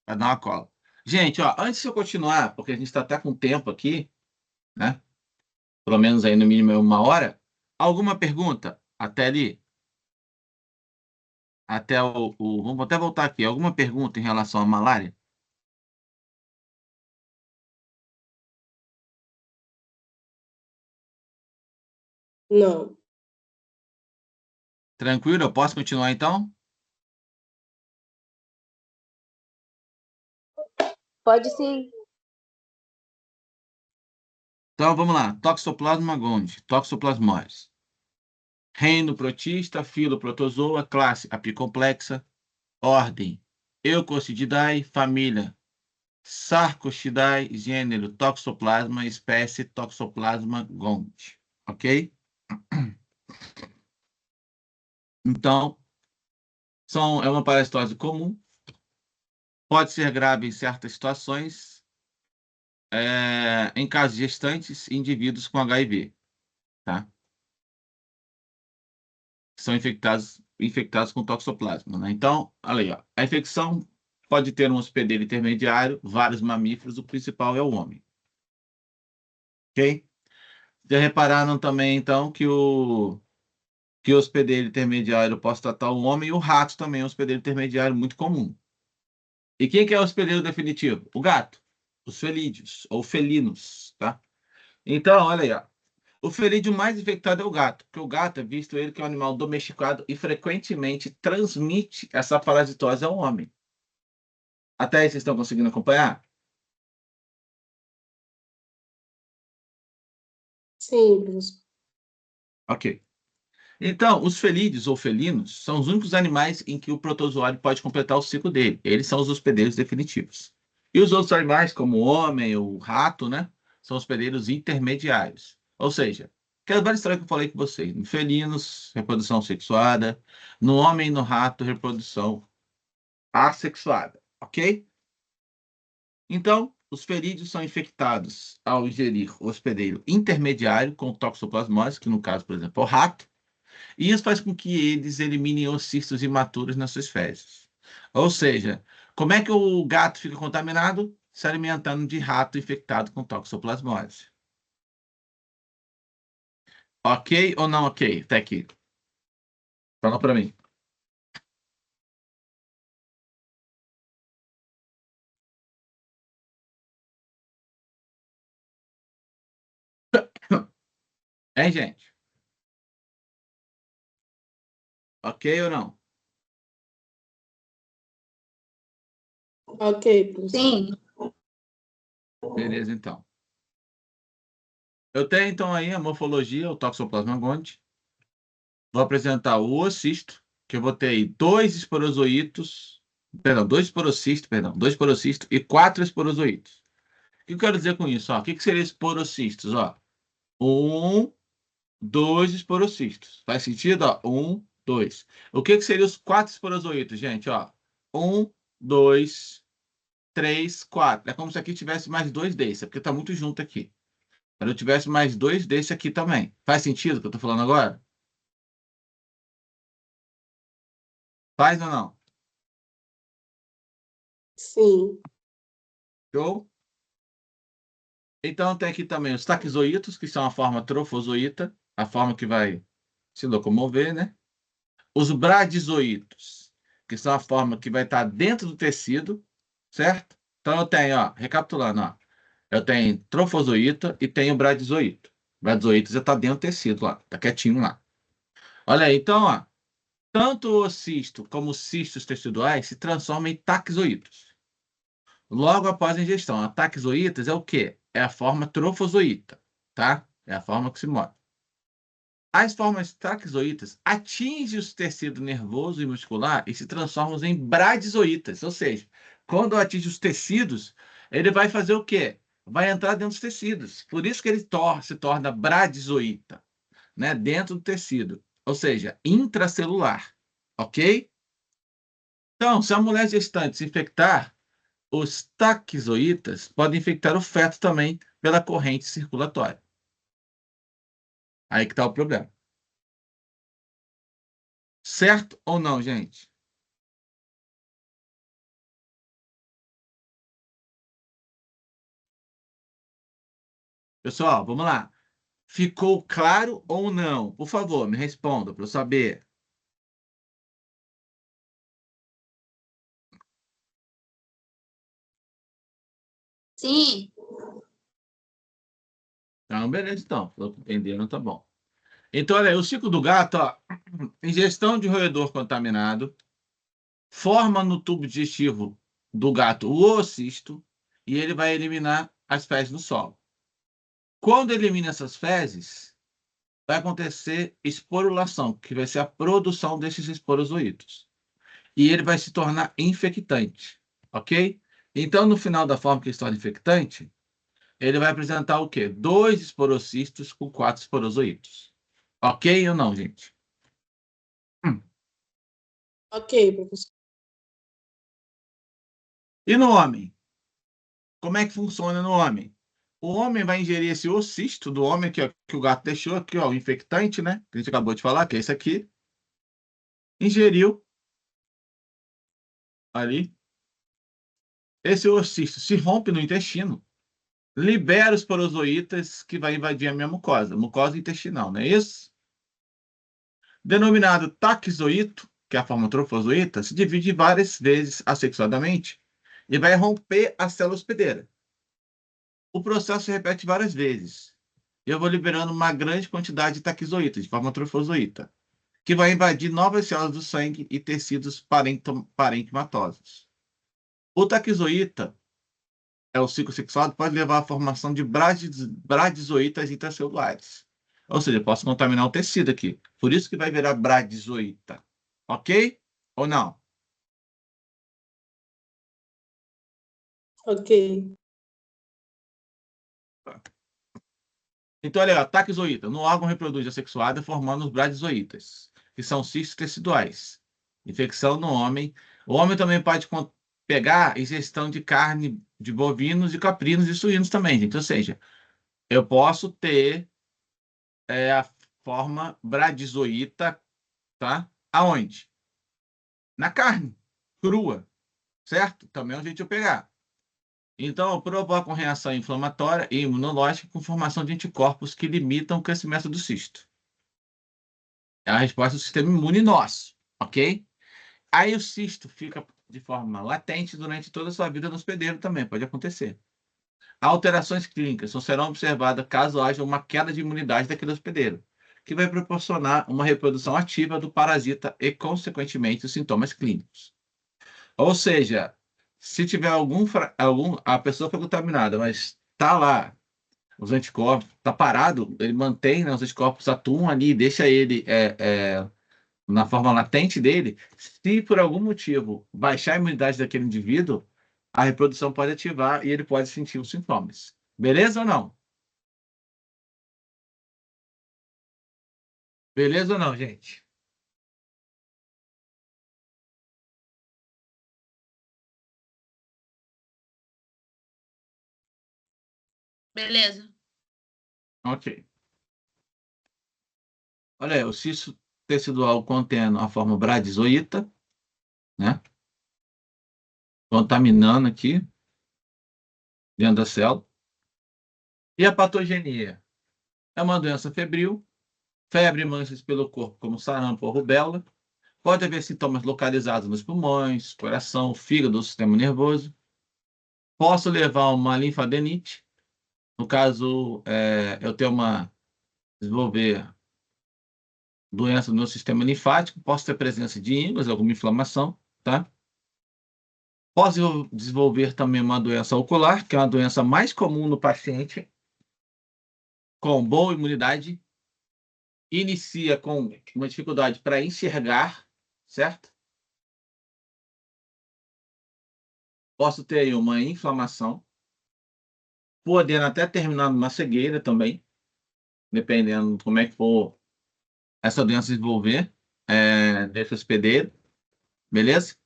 Vai dar uma cola. Gente, ó, antes de eu continuar, porque a gente está até com tempo aqui, né? Pelo menos aí no mínimo é 1 hora. Alguma pergunta até ali? Até Vamos até voltar aqui. Alguma pergunta em relação à malária? Não. Tranquilo? Eu posso continuar então? Pode sim. Então vamos lá. Toxoplasma gondii, Toxoplasmose. Reino protista, filo protozoa, classe apicomplexa, ordem Eucocididae, família Sarcoididae, gênero Toxoplasma, espécie Toxoplasma gondii. Ok? Então, é uma parasitose comum, pode ser grave em certas situações, em casos gestantes e indivíduos com HIV, tá? São infectados com toxoplasma, né? Então, olha aí, ó. A infecção pode ter um hospedeiro intermediário, vários mamíferos, o principal é o homem. Ok? Já repararam também, então, que o hospedeiro intermediário pode tratar o homem e o rato também é um hospedeiro intermediário muito comum. E quem que é o hospedeiro definitivo? O gato. Os felídeos, ou felinos, tá? Então, olha aí, ó. O felídeo mais infectado é o gato, porque o gato é visto ele que é um animal domesticado e frequentemente transmite essa parasitose ao homem. Até aí vocês estão conseguindo acompanhar? Sim, professor. Ok. Então, os felídeos ou felinos são os únicos animais em que o protozoário pode completar o ciclo dele. Eles são os hospedeiros definitivos. E os outros animais, como o homem, o rato, né, são hospedeiros intermediários. Ou seja, aquela várias história que eu falei com vocês. No felinos, reprodução sexuada. No homem e no rato, reprodução assexuada. Ok? Então, os felídeos são infectados ao ingerir o hospedeiro intermediário com toxoplasmose, que no caso, por exemplo, é o rato. E isso faz com que eles eliminem os cistos imaturos nas suas fezes. Ou seja, como é que o gato fica contaminado? Se alimentando de rato infectado com toxoplasmose. Ok ou não ok? Até aqui. Fala para mim. Hein, gente? Ok ou não? Ok, professor. Sim. Beleza, então. Eu tenho, então, aí a morfologia, o Toxoplasma gondii. Vou apresentar o oocisto, que eu vou ter aí dois esporozoítos e 4 esporozoítos. O que eu quero dizer com isso? Ó, o que seria esporocistos? Ó, 1, 2 esporocistos. Faz sentido? Ó, 1, 2. O que seriam os 4 esporozoítos, gente? Ó, 1, 2, 3, 4. É como se aqui tivesse mais 2 desses, é porque está muito junto aqui. Se eu tivesse mais 2 desse aqui também. Faz sentido o que eu estou falando agora? Faz ou não? Sim. Show? Então tem aqui também os taquizoítos, que são a forma trofozoíta, a forma que vai se locomover, né? Os bradizoítos, que são a forma que vai estar dentro do tecido, certo? Então eu tenho, ó, recapitulando, ó, eu tenho trofozoíta e tenho bradizoíto. Bradizoíto já está dentro do tecido lá, tá quietinho lá. Olha aí, então, ó, tanto o cisto como os cistos teciduais se transformam em taquizoítos. Logo após a ingestão, a taquizoítas é o quê? É a forma trofozoíta, tá? É a forma que se move. As formas taquizoítas atingem o tecido nervoso e muscular e se transformam em bradizoítas, ou seja, quando atinge os tecidos, ele vai fazer o quê? Vai entrar dentro dos tecidos. Por isso que ele se torna bradizoíta, né? Dentro do tecido, ou seja, intracelular, ok? Então, se a mulher gestante se infectar, os taquizoítas podem infectar o feto também pela corrente circulatória. Aí que está o problema. Certo ou não, gente? Pessoal, vamos lá. Ficou claro ou não? Por favor, me responda para eu saber. Sim. Então, beleza, então. Entenderam, tá bom. Então, olha aí, o ciclo do gato, ó, ingestão de roedor contaminado, forma no tubo digestivo do gato o oocisto, e ele vai eliminar as fezes no solo. Quando elimina essas fezes, vai acontecer esporulação, que vai ser a produção desses esporozoítos. E ele vai se tornar infectante, ok? Então, no final da forma que ele se torna infectante, ele vai apresentar o quê? 2 esporocistos com 4 esporozoítos. Ok ou não, gente? Ok, professor. E no homem? Como é que funciona no homem? O homem vai ingerir esse oocisto do homem que o gato deixou aqui, ó, o infectante, né? Que a gente acabou de falar, que é esse aqui. Ingeriu ali. Esse oocisto se rompe no intestino, libera os porozoítas que vai invadir a minha mucosa intestinal, não é isso? Denominado taquizoíto, que é a forma trofozoíta, se divide várias vezes assexuadamente e vai romper a célula hospedeira. O processo se repete várias vezes. Eu vou liberando uma grande quantidade de taquizoítas, de forma trofozoíta, que vai invadir novas células do sangue e tecidos parenquimatosos. O taquizoíta, o ciclo sexuado, pode levar à formação de bradizoítas intracelulares. Ou seja, eu posso contaminar o tecido aqui. Por isso que vai virar bradizoíta. Ok? Ou não? Ok. Então, olha, taquizoíta. No órgão reproduz assexuada formando os bradizoítas, que são cistos teciduais. Infecção no homem. O homem também pode pegar ingestão de carne de bovinos, de caprinos e suínos também, gente. Ou seja, eu posso ter a forma bradizoíta, tá? Aonde? Na carne, crua, certo? Também é um jeito de eu pegar. Então, provocam reação inflamatória e imunológica com formação de anticorpos que limitam o crescimento do cisto. É a resposta do sistema imune nosso, ok? Aí o cisto fica de forma latente durante toda a sua vida no hospedeiro também, pode acontecer. Alterações clínicas só serão observadas caso haja uma queda de imunidade daquele hospedeiro, que vai proporcionar uma reprodução ativa do parasita e, consequentemente, os sintomas clínicos. Ou seja, se tiver a pessoa foi contaminada, mas está lá os anticorpos, está parado, ele mantém, né, os anticorpos atuam ali, deixa ele na forma latente dele. Se por algum motivo baixar a imunidade daquele indivíduo, a reprodução pode ativar e ele pode sentir os sintomas. Beleza ou não? Beleza ou não, gente? Beleza. Ok. Olha aí, o cisto tecidual contendo a forma bradizoíta, né? Contaminando aqui dentro da célula. E a patogenia? É uma doença febril, febre e manchas pelo corpo, como sarampo ou rubéola. Pode haver sintomas localizados nos pulmões, coração, fígado, sistema nervoso. Posso levar a uma linfadenite. No caso, eu tenho desenvolver doença no meu sistema linfático, posso ter presença de íngua, alguma inflamação, tá? Posso desenvolver também uma doença ocular, que é uma doença mais comum no paciente, com boa imunidade, inicia com uma dificuldade para enxergar, certo? Posso ter aí uma inflamação, podendo até terminar numa cegueira também, dependendo de como é que for essa doença desenvolver desse hospedeiro, beleza?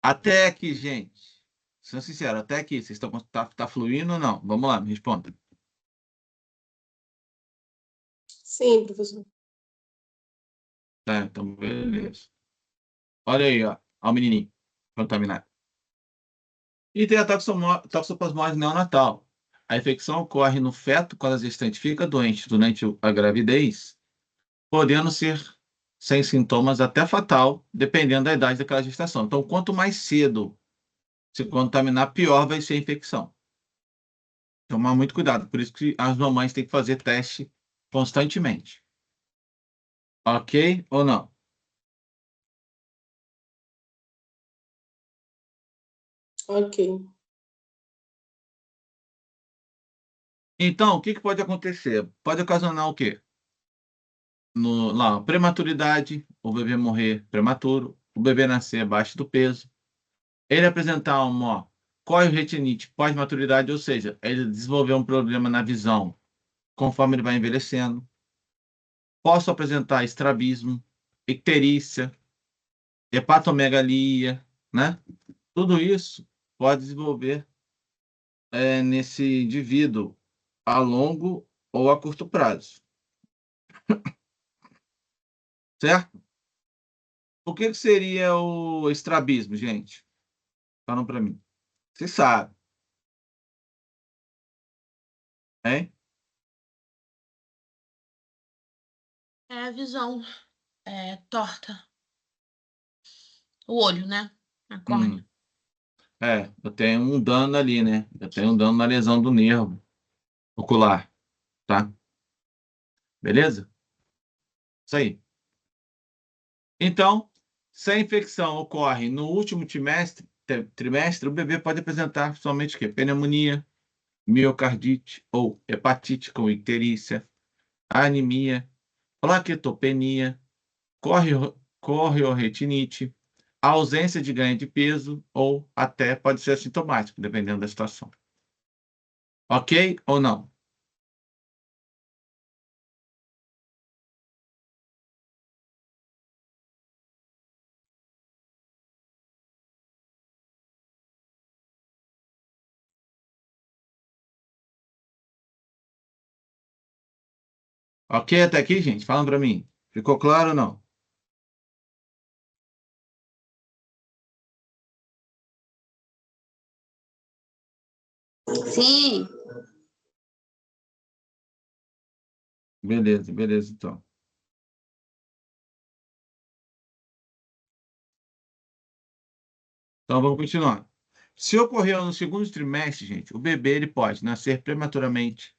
Até aqui, gente, sendo sincero, até aqui, vocês estão tá fluindo ou não? Vamos lá, me responda. Sim, professor. Tá, então, beleza. Olha aí, ó o menininho contaminado. E tem a toxoplasmose neonatal. A infecção ocorre no feto quando a gestante fica doente durante a gravidez, podendo ser sem sintomas até fatal, dependendo da idade daquela gestação. Então, quanto mais cedo se contaminar, pior vai ser a infecção. Tomar muito cuidado. Por isso que as mamães têm que fazer teste constantemente. Ok ou não? Ok. Então, o que pode acontecer? Pode ocasionar o quê? Lá, prematuridade, o bebê morrer prematuro, o bebê nascer abaixo do peso, ele apresentar uma corioretinite pós-maturidade, ou seja, ele desenvolver um problema na visão conforme ele vai envelhecendo. Posso apresentar estrabismo, icterícia, hepatomegalia, né? Tudo isso pode desenvolver nesse indivíduo a longo ou a curto prazo, certo? O que seria o estrabismo, gente? Falam para mim. Você sabe, hein? É a visão torta. O olho, né? A córnea. Eu tenho um dano ali, né? Eu tenho um dano na lesão do nervo ocular, tá? Beleza? Isso aí. Então, se a infecção ocorre no último trimestre, o bebê pode apresentar somente o quê? Pneumonia, miocardite ou hepatite com icterícia, anemia, plaquetopenia, correoretinite, ausência de ganho de peso ou até pode ser assintomático, dependendo da situação. Ok ou não? Ok até aqui, gente? Falam para mim. Ficou claro ou não? Sim. Beleza, beleza, então. Então, vamos continuar. Se ocorreu no segundo trimestre, gente, o bebê ele pode nascer prematuramente,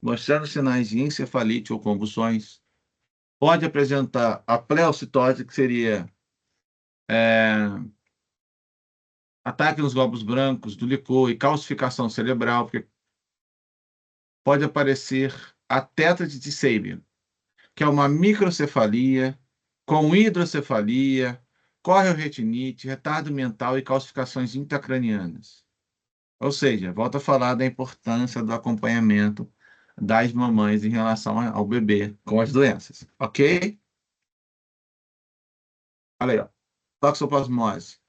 mostrando sinais de encefalite ou convulsões, pode apresentar a pleocitose, que seria ataque nos glóbulos brancos do licor e calcificação cerebral, porque pode aparecer a tétrade de Sabin, que é uma microcefalia com hidrocefalia, correoretinite, retardo mental e calcificações intracranianas. Ou seja, volto a falar da importância do acompanhamento das mamães em relação ao bebê com as doenças, ok? Olha aí, ó. Toxoplasmose,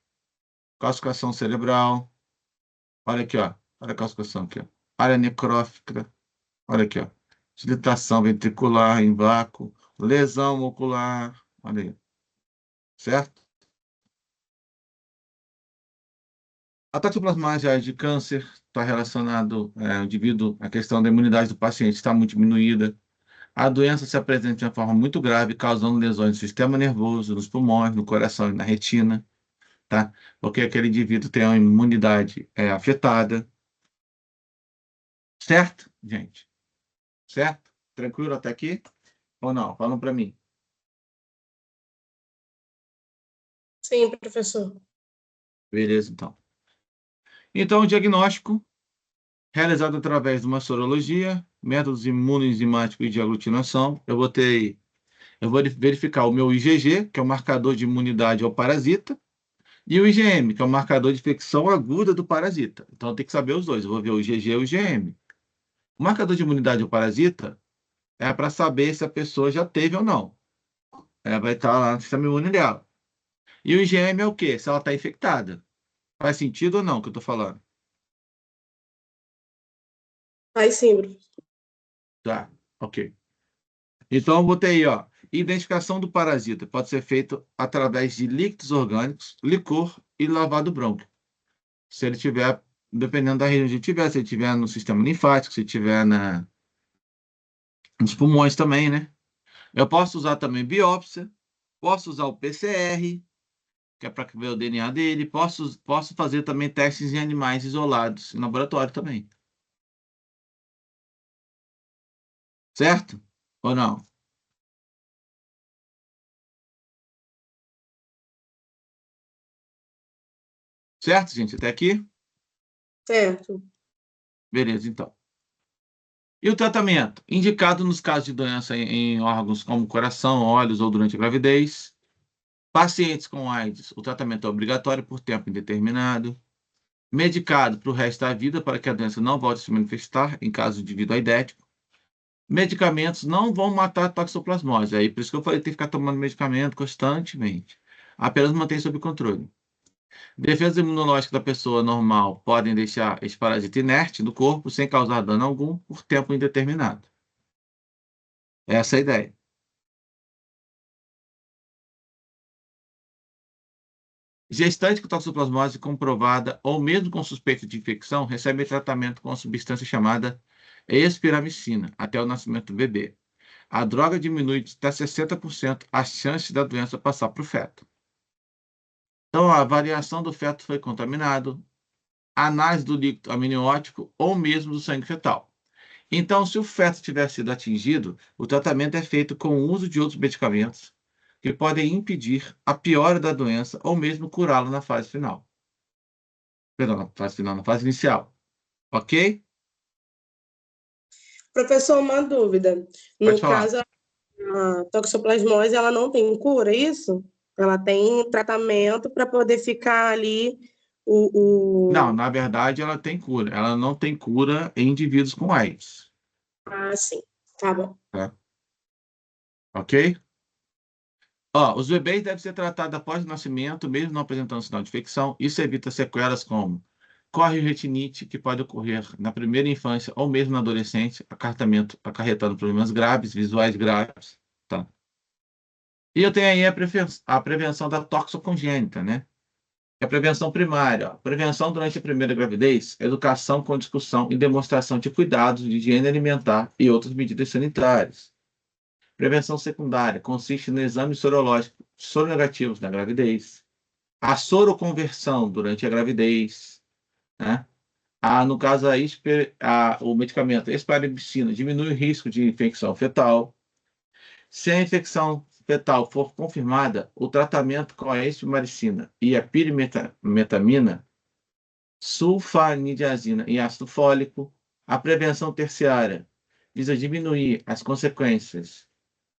calcificação cerebral, olha aqui, ó. Olha a calcificação aqui, ó. Área necrófica, olha aqui, ó. Dilatação ventricular em vácuo, lesão ocular, olha aí, certo? A toxoplasmose de câncer está relacionado, devido à questão da imunidade do paciente está muito diminuída. A doença se apresenta de uma forma muito grave, causando lesões no sistema nervoso, nos pulmões, no coração e na retina, tá? Porque aquele indivíduo tem uma imunidade afetada. Certo, gente? Certo? Tranquilo até aqui? Ou não? Falam para mim. Sim, professor. Beleza, então. Então, o diagnóstico realizado através de uma sorologia, métodos imunoenzimáticos e de aglutinação. Eu vou verificar o meu IgG, que é o marcador de imunidade ao parasita, e o IgM, que é o marcador de infecção aguda do parasita. Então, tem que saber os dois. Eu vou ver o IgG e o IgM. O marcador de imunidade ao parasita é para saber se a pessoa já teve ou não. Vai estar lá no sistema imune dela. E o IgM é o quê? Se ela está infectada. Faz sentido ou não o que eu estou falando? Aí sim, professor. Tá, ok. Então, eu botei aí, ó. Identificação do parasita pode ser feito através de líquidos orgânicos, licor e lavado brônquio. Se ele tiver, dependendo da região onde tiver, se ele tiver no sistema linfático, se tiver nos pulmões também, né? Eu posso usar também biópsia, posso usar o PCR, que é para ver o DNA dele, posso fazer também testes em animais isolados, em laboratório também. Certo? Ou não? Certo, gente? Até aqui? Certo. Beleza, então. E o tratamento? Indicado nos casos de doença em órgãos como coração, olhos ou durante a gravidez. Pacientes com AIDS, o tratamento é obrigatório por tempo indeterminado. Medicado para o resto da vida para que a doença não volte a se manifestar em caso de indivíduo aidético. Medicamentos não vão matar a toxoplasmose. Aí, por isso que eu falei que tem que ficar tomando medicamento constantemente. Apenas manter sob controle. Defesa imunológica da pessoa normal podem deixar esse parasita inerte no corpo sem causar dano algum por tempo indeterminado. Essa é a ideia. Gestante com toxoplasmose comprovada ou mesmo com suspeita de infecção recebe tratamento com uma substância chamada espiramicina até o nascimento do bebê. A droga diminui de até 60% a chance da doença passar para o feto. Então, a avaliação do feto foi contaminado, análise do líquido amniótico ou mesmo do sangue fetal. Então, se o feto tiver sido atingido, o tratamento é feito com o uso de outros medicamentos que podem impedir a piora da doença ou mesmo curá-lo na fase final. Perdão, na fase final, na fase inicial. Ok? Professor, uma dúvida. Pode No falar. caso, a toxoplasmose, ela não tem cura, é isso? Ela tem tratamento para poder ficar ali Não, o... na verdade, ela tem cura. Ela não tem cura em indivíduos com AIDS, Ah, sim. Tá bom. tá? Ok? Ó, os bebês devem ser tratados após o nascimento, mesmo não apresentando sinal de infecção. Isso evita sequelas como retinite, que pode ocorrer na primeira infância ou mesmo na adolescência, acarretando problemas graves, visuais graves, tá? E eu tenho aí a prevenção da toxocongênita, né? É a prevenção primária, ó. Prevenção durante a primeira gravidez, educação com discussão e demonstração de cuidados de higiene alimentar e outras medidas sanitárias. Prevenção secundária consiste no exame sorológico soronegativos na gravidez, a soroconversão durante a gravidez, né? No caso, o medicamento espermicina diminui o risco de infecção fetal. Se a infecção fetal for confirmada, o tratamento com a estrimaricina e a pirimetamina, sulfanidiazina e ácido fólico, a prevenção terciária visa diminuir as consequências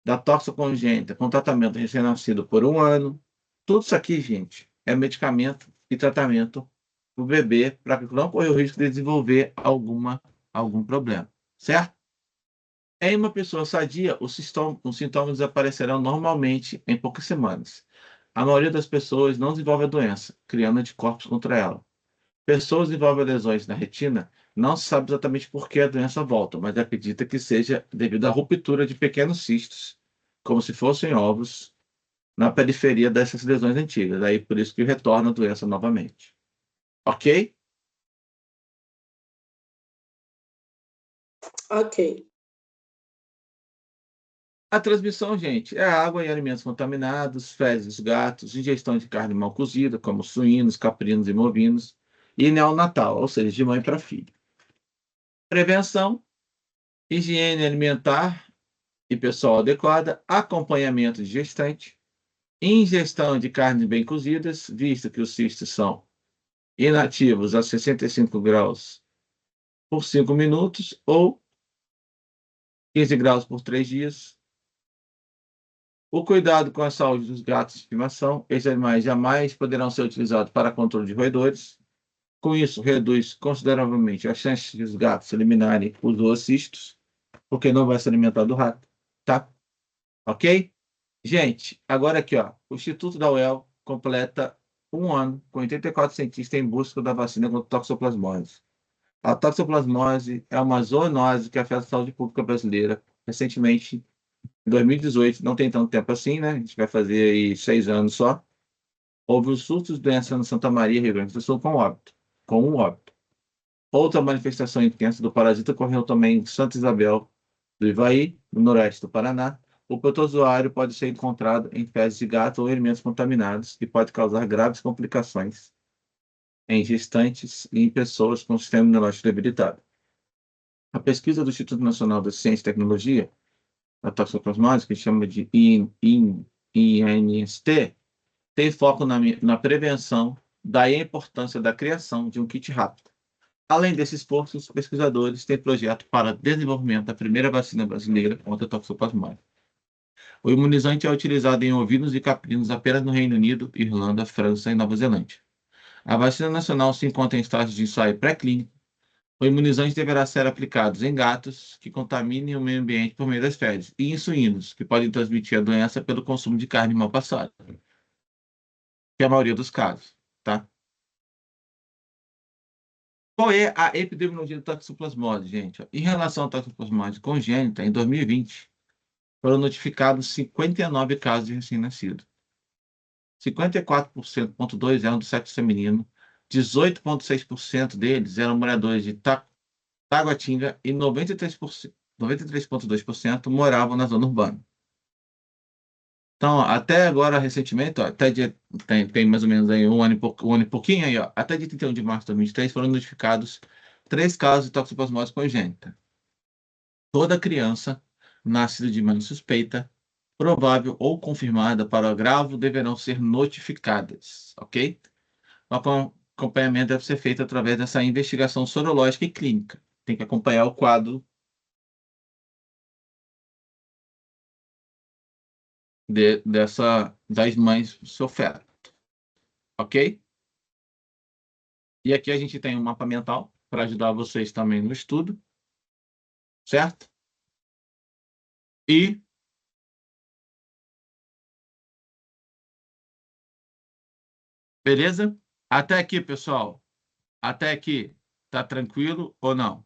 da toxocongênita com tratamento recém-nascido por 1 ano. Tudo isso aqui, gente, é medicamento e tratamento para o bebê para que não corra o risco de desenvolver algum problema, certo? Em uma pessoa sadia, os sintomas desaparecerão normalmente em poucas semanas. A maioria das pessoas não desenvolve a doença, criando anticorpos contra ela. Pessoas desenvolvem lesões na retina, não se sabe exatamente por que a doença volta, mas acredita que seja devido à ruptura de pequenos cistos, como se fossem ovos, na periferia dessas lesões antigas. Aí por isso que retorna a doença novamente. Ok? Ok. A transmissão, gente, é água e alimentos contaminados, fezes dos gatos, ingestão de carne mal cozida, como suínos, caprinos e bovinos, e neonatal, ou seja, de mãe para filho. Prevenção, higiene alimentar e pessoal adequada, acompanhamento de gestante, ingestão de carnes bem cozidas, visto que os cistos são inativos a 65 graus por 5 minutos ou 15 graus por 3 dias. O cuidado com a saúde dos gatos de estimação. Esses animais jamais poderão ser utilizados para controle de roedores. Com isso, reduz consideravelmente as chances de os gatos eliminarem os oocistos, porque não vai se alimentar do rato, tá? Ok? Gente, agora aqui, ó, o Instituto da UEL completa 1 ano com 84 cientistas em busca da vacina contra toxoplasmose. A toxoplasmose é uma zoonose que afeta a saúde pública brasileira. Recentemente, em 2018, não tem tanto tempo assim, né? A gente vai fazer aí 6 anos só. Houve um surto de doença no Santa Maria, Rio Grande do Sul, com um óbito. Outra manifestação intensa do parasita ocorreu também em Santa Isabel do Ivaí, no noroeste do Paraná. O protozoário pode ser encontrado em fezes de gato ou alimentos contaminados e pode causar graves complicações em gestantes e em pessoas com sistema imunológico debilitado. A pesquisa do Instituto Nacional da Ciência e Tecnologia, a toxoplasmose, que chama de INST, tem foco na prevenção, daí a importância da criação de um kit rápido. Além desses esforços, os pesquisadores têm projeto para desenvolvimento da primeira vacina brasileira contra a toxoplasmose. O imunizante é utilizado em ovinos e caprinos apenas no Reino Unido, Irlanda, França e Nova Zelândia. A vacina nacional se encontra em estágio de ensaio pré-clínico. O imunizante deverá ser aplicado em gatos que contaminem o meio ambiente por meio das fezes e em suínos, que podem transmitir a doença pelo consumo de carne mal passada, que é a maioria dos casos, tá? Qual é a epidemiologia da toxoplasmose, gente? Em relação à toxoplasmose congênita, em 2020, foram notificados 59 casos de recém-nascido. 54,2% eram do sexo feminino, 18,6% deles eram moradores de Taguatinga e 93,2% moravam na zona urbana. Então, até agora, recentemente, ó, tem mais ou menos aí um ano e pouquinho, aí, ó, até dia 31 de março de 2023 foram notificados 3 casos de toxoplasmose congênita. Toda criança nascida de mãe suspeita, provável ou confirmada para o agravo deverão ser notificadas, ok? O acompanhamento deve ser feito através dessa investigação sorológica e clínica. Tem que acompanhar o quadro das mães do seu feto. Ok? E aqui a gente tem um mapa mental para ajudar vocês também no estudo. Certo? E beleza? Até aqui, pessoal. Até aqui. Tá tranquilo ou não?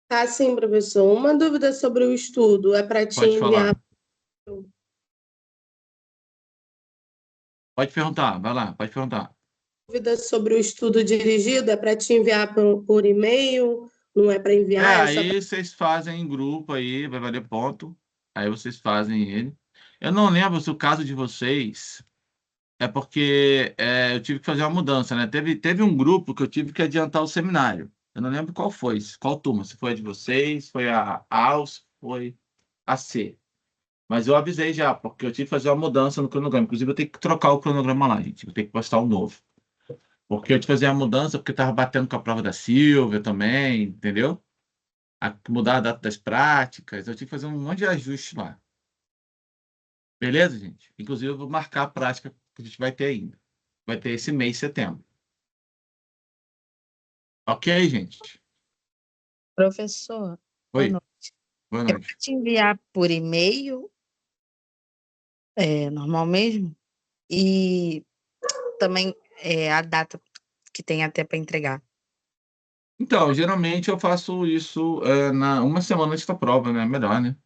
Tá sim, professor. Uma dúvida sobre o estudo. É para te Pode enviar. falar. Pode perguntar. Vai lá, pode perguntar. Dúvida sobre o estudo dirigido? É para te enviar por e-mail? Não é para enviar? É só Aí vocês fazem em grupo aí, vai valer ponto. Aí vocês fazem ele. Eu não lembro se o caso de vocês é porque eu tive que fazer uma mudança, né? Teve um grupo que eu tive que adiantar o seminário. Eu não lembro qual foi, qual turma, se foi a de vocês, foi a AUS, foi a C. Mas eu avisei já, porque eu tive que fazer uma mudança no cronograma. Inclusive, eu tenho que trocar o cronograma lá, gente. Eu tenho que postar um novo. Porque eu tive que fazer a mudança porque estava batendo com a prova da Silvia também, entendeu? Mudar a data das práticas. Eu tive que fazer um monte de ajuste lá. Beleza, gente? Inclusive, eu vou marcar a prática que a gente vai ter ainda. Vai ter esse mês de setembro. Ok, gente? Professor, boa Oi, noite. boa É para noite. te enviar por e-mail, normal mesmo, e também a data que tem até para entregar. Então, geralmente eu faço isso uma semana antes da prova, né? Melhor, né?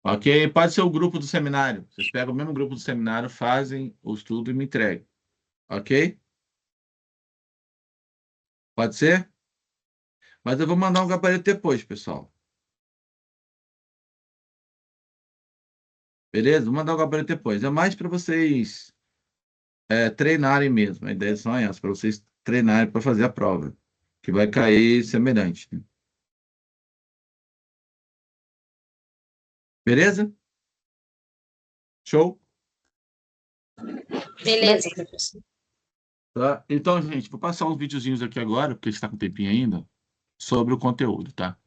Ok? Pode ser o grupo do seminário. Vocês pegam o mesmo grupo do seminário, fazem o estudo e me entregam. Ok? Pode ser? Mas eu vou mandar um gabarito depois, pessoal. Beleza? Vou mandar um gabarito depois. É mais para vocês treinarem mesmo. A ideia só é essa, para vocês treinarem para fazer a prova. Que vai cair semelhante. Né? Beleza? Show? Beleza, professor. Tá? Então, gente, vou passar uns videozinhos aqui agora, porque está com tempinho ainda, sobre o conteúdo, tá?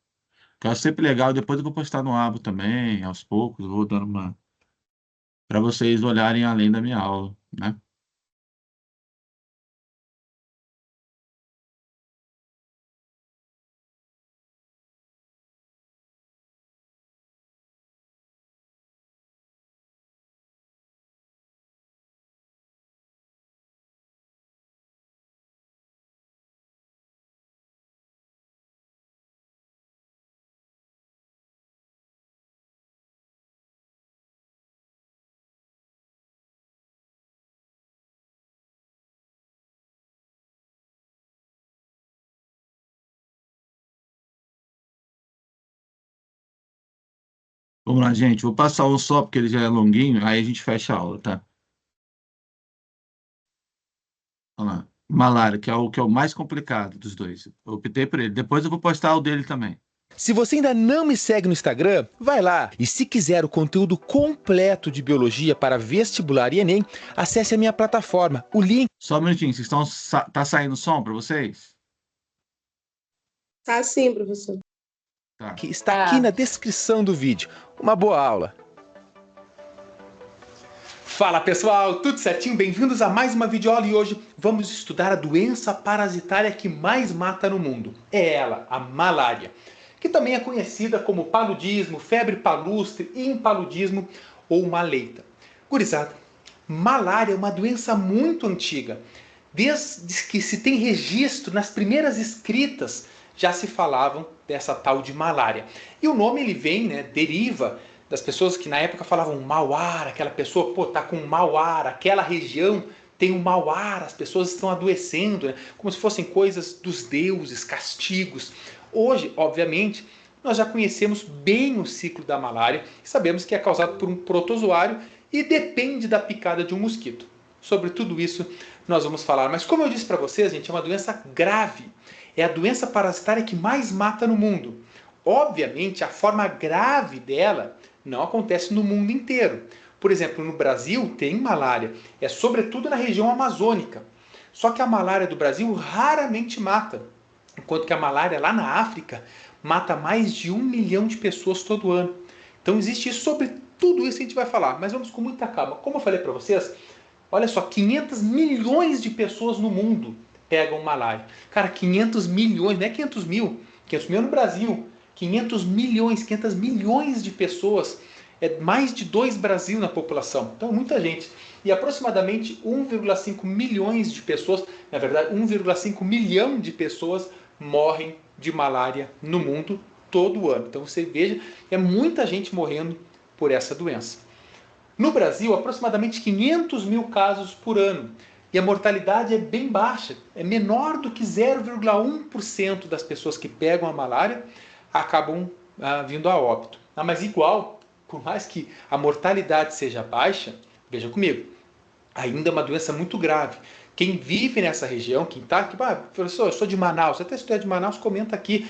Que é sempre legal. Depois eu vou postar no Abo também, aos poucos, eu vou dando uma. Para vocês olharem além da minha aula, né? Vamos lá, gente. Vou passar um só, porque ele já é longuinho, aí a gente fecha a aula, tá? Vamos lá. Malária, que é o mais complicado dos dois. Eu optei por ele. Depois eu vou postar o dele também. Se você ainda não me segue no Instagram, vai lá. E se quiser o conteúdo completo de biologia para vestibular e Enem, acesse a minha plataforma. O link Só um minutinho. Vocês tá saindo som para vocês? Tá sim, professor. Tá. está aqui na descrição do vídeo. Uma boa aula. Fala pessoal, tudo certinho? Bem-vindos a mais uma videoaula e hoje vamos estudar a doença parasitária que mais mata no mundo. É ela, a malária, que também é conhecida como paludismo, febre palustre, impaludismo ou maleita. Gurizada, malária é uma doença muito antiga. Desde que se tem registro, nas primeiras escritas já se falavam dessa tal de malária. E o nome ele vem, deriva das pessoas que na época falavam mau ar, aquela pessoa, tá com mau ar, aquela região tem um mau ar, as pessoas estão adoecendo, como se fossem coisas dos deuses, castigos. Hoje, obviamente, nós já conhecemos bem o ciclo da malária e sabemos que é causado por um protozoário e depende da picada de um mosquito. Sobre tudo isso nós vamos falar, mas como eu disse para vocês, gente, é uma doença grave. É a doença parasitária que mais mata no mundo. Obviamente, a forma grave dela não acontece no mundo inteiro. Por exemplo, no Brasil tem malária, é sobretudo na região amazônica. Só que a malária do Brasil raramente mata, enquanto que a malária lá na África mata mais de 1 milhão de pessoas todo ano. Então existe isso, sobre tudo isso a gente vai falar, mas vamos com muita calma. Como eu falei para vocês, olha só, 500 milhões de pessoas no mundo pegam malária. Cara, 500 milhões, não é 500 mil. 500 mil no Brasil. 500 milhões de pessoas. É mais de 2 Brasil na população. Então, muita gente. E aproximadamente 1,5 milhões de pessoas, na verdade, 1,5 milhão de pessoas morrem de malária no mundo todo ano. Então, você veja, é muita gente morrendo por essa doença. No Brasil, aproximadamente 500 mil casos por ano. E a mortalidade é bem baixa, é menor do que 0,1% das pessoas que pegam a malária acabam vindo a óbito. Mas igual, por mais que a mortalidade seja baixa, veja comigo, ainda é uma doença muito grave. Quem vive nessa região, quem está aqui, professor, eu sou de Manaus, até se tu é de Manaus, comenta aqui,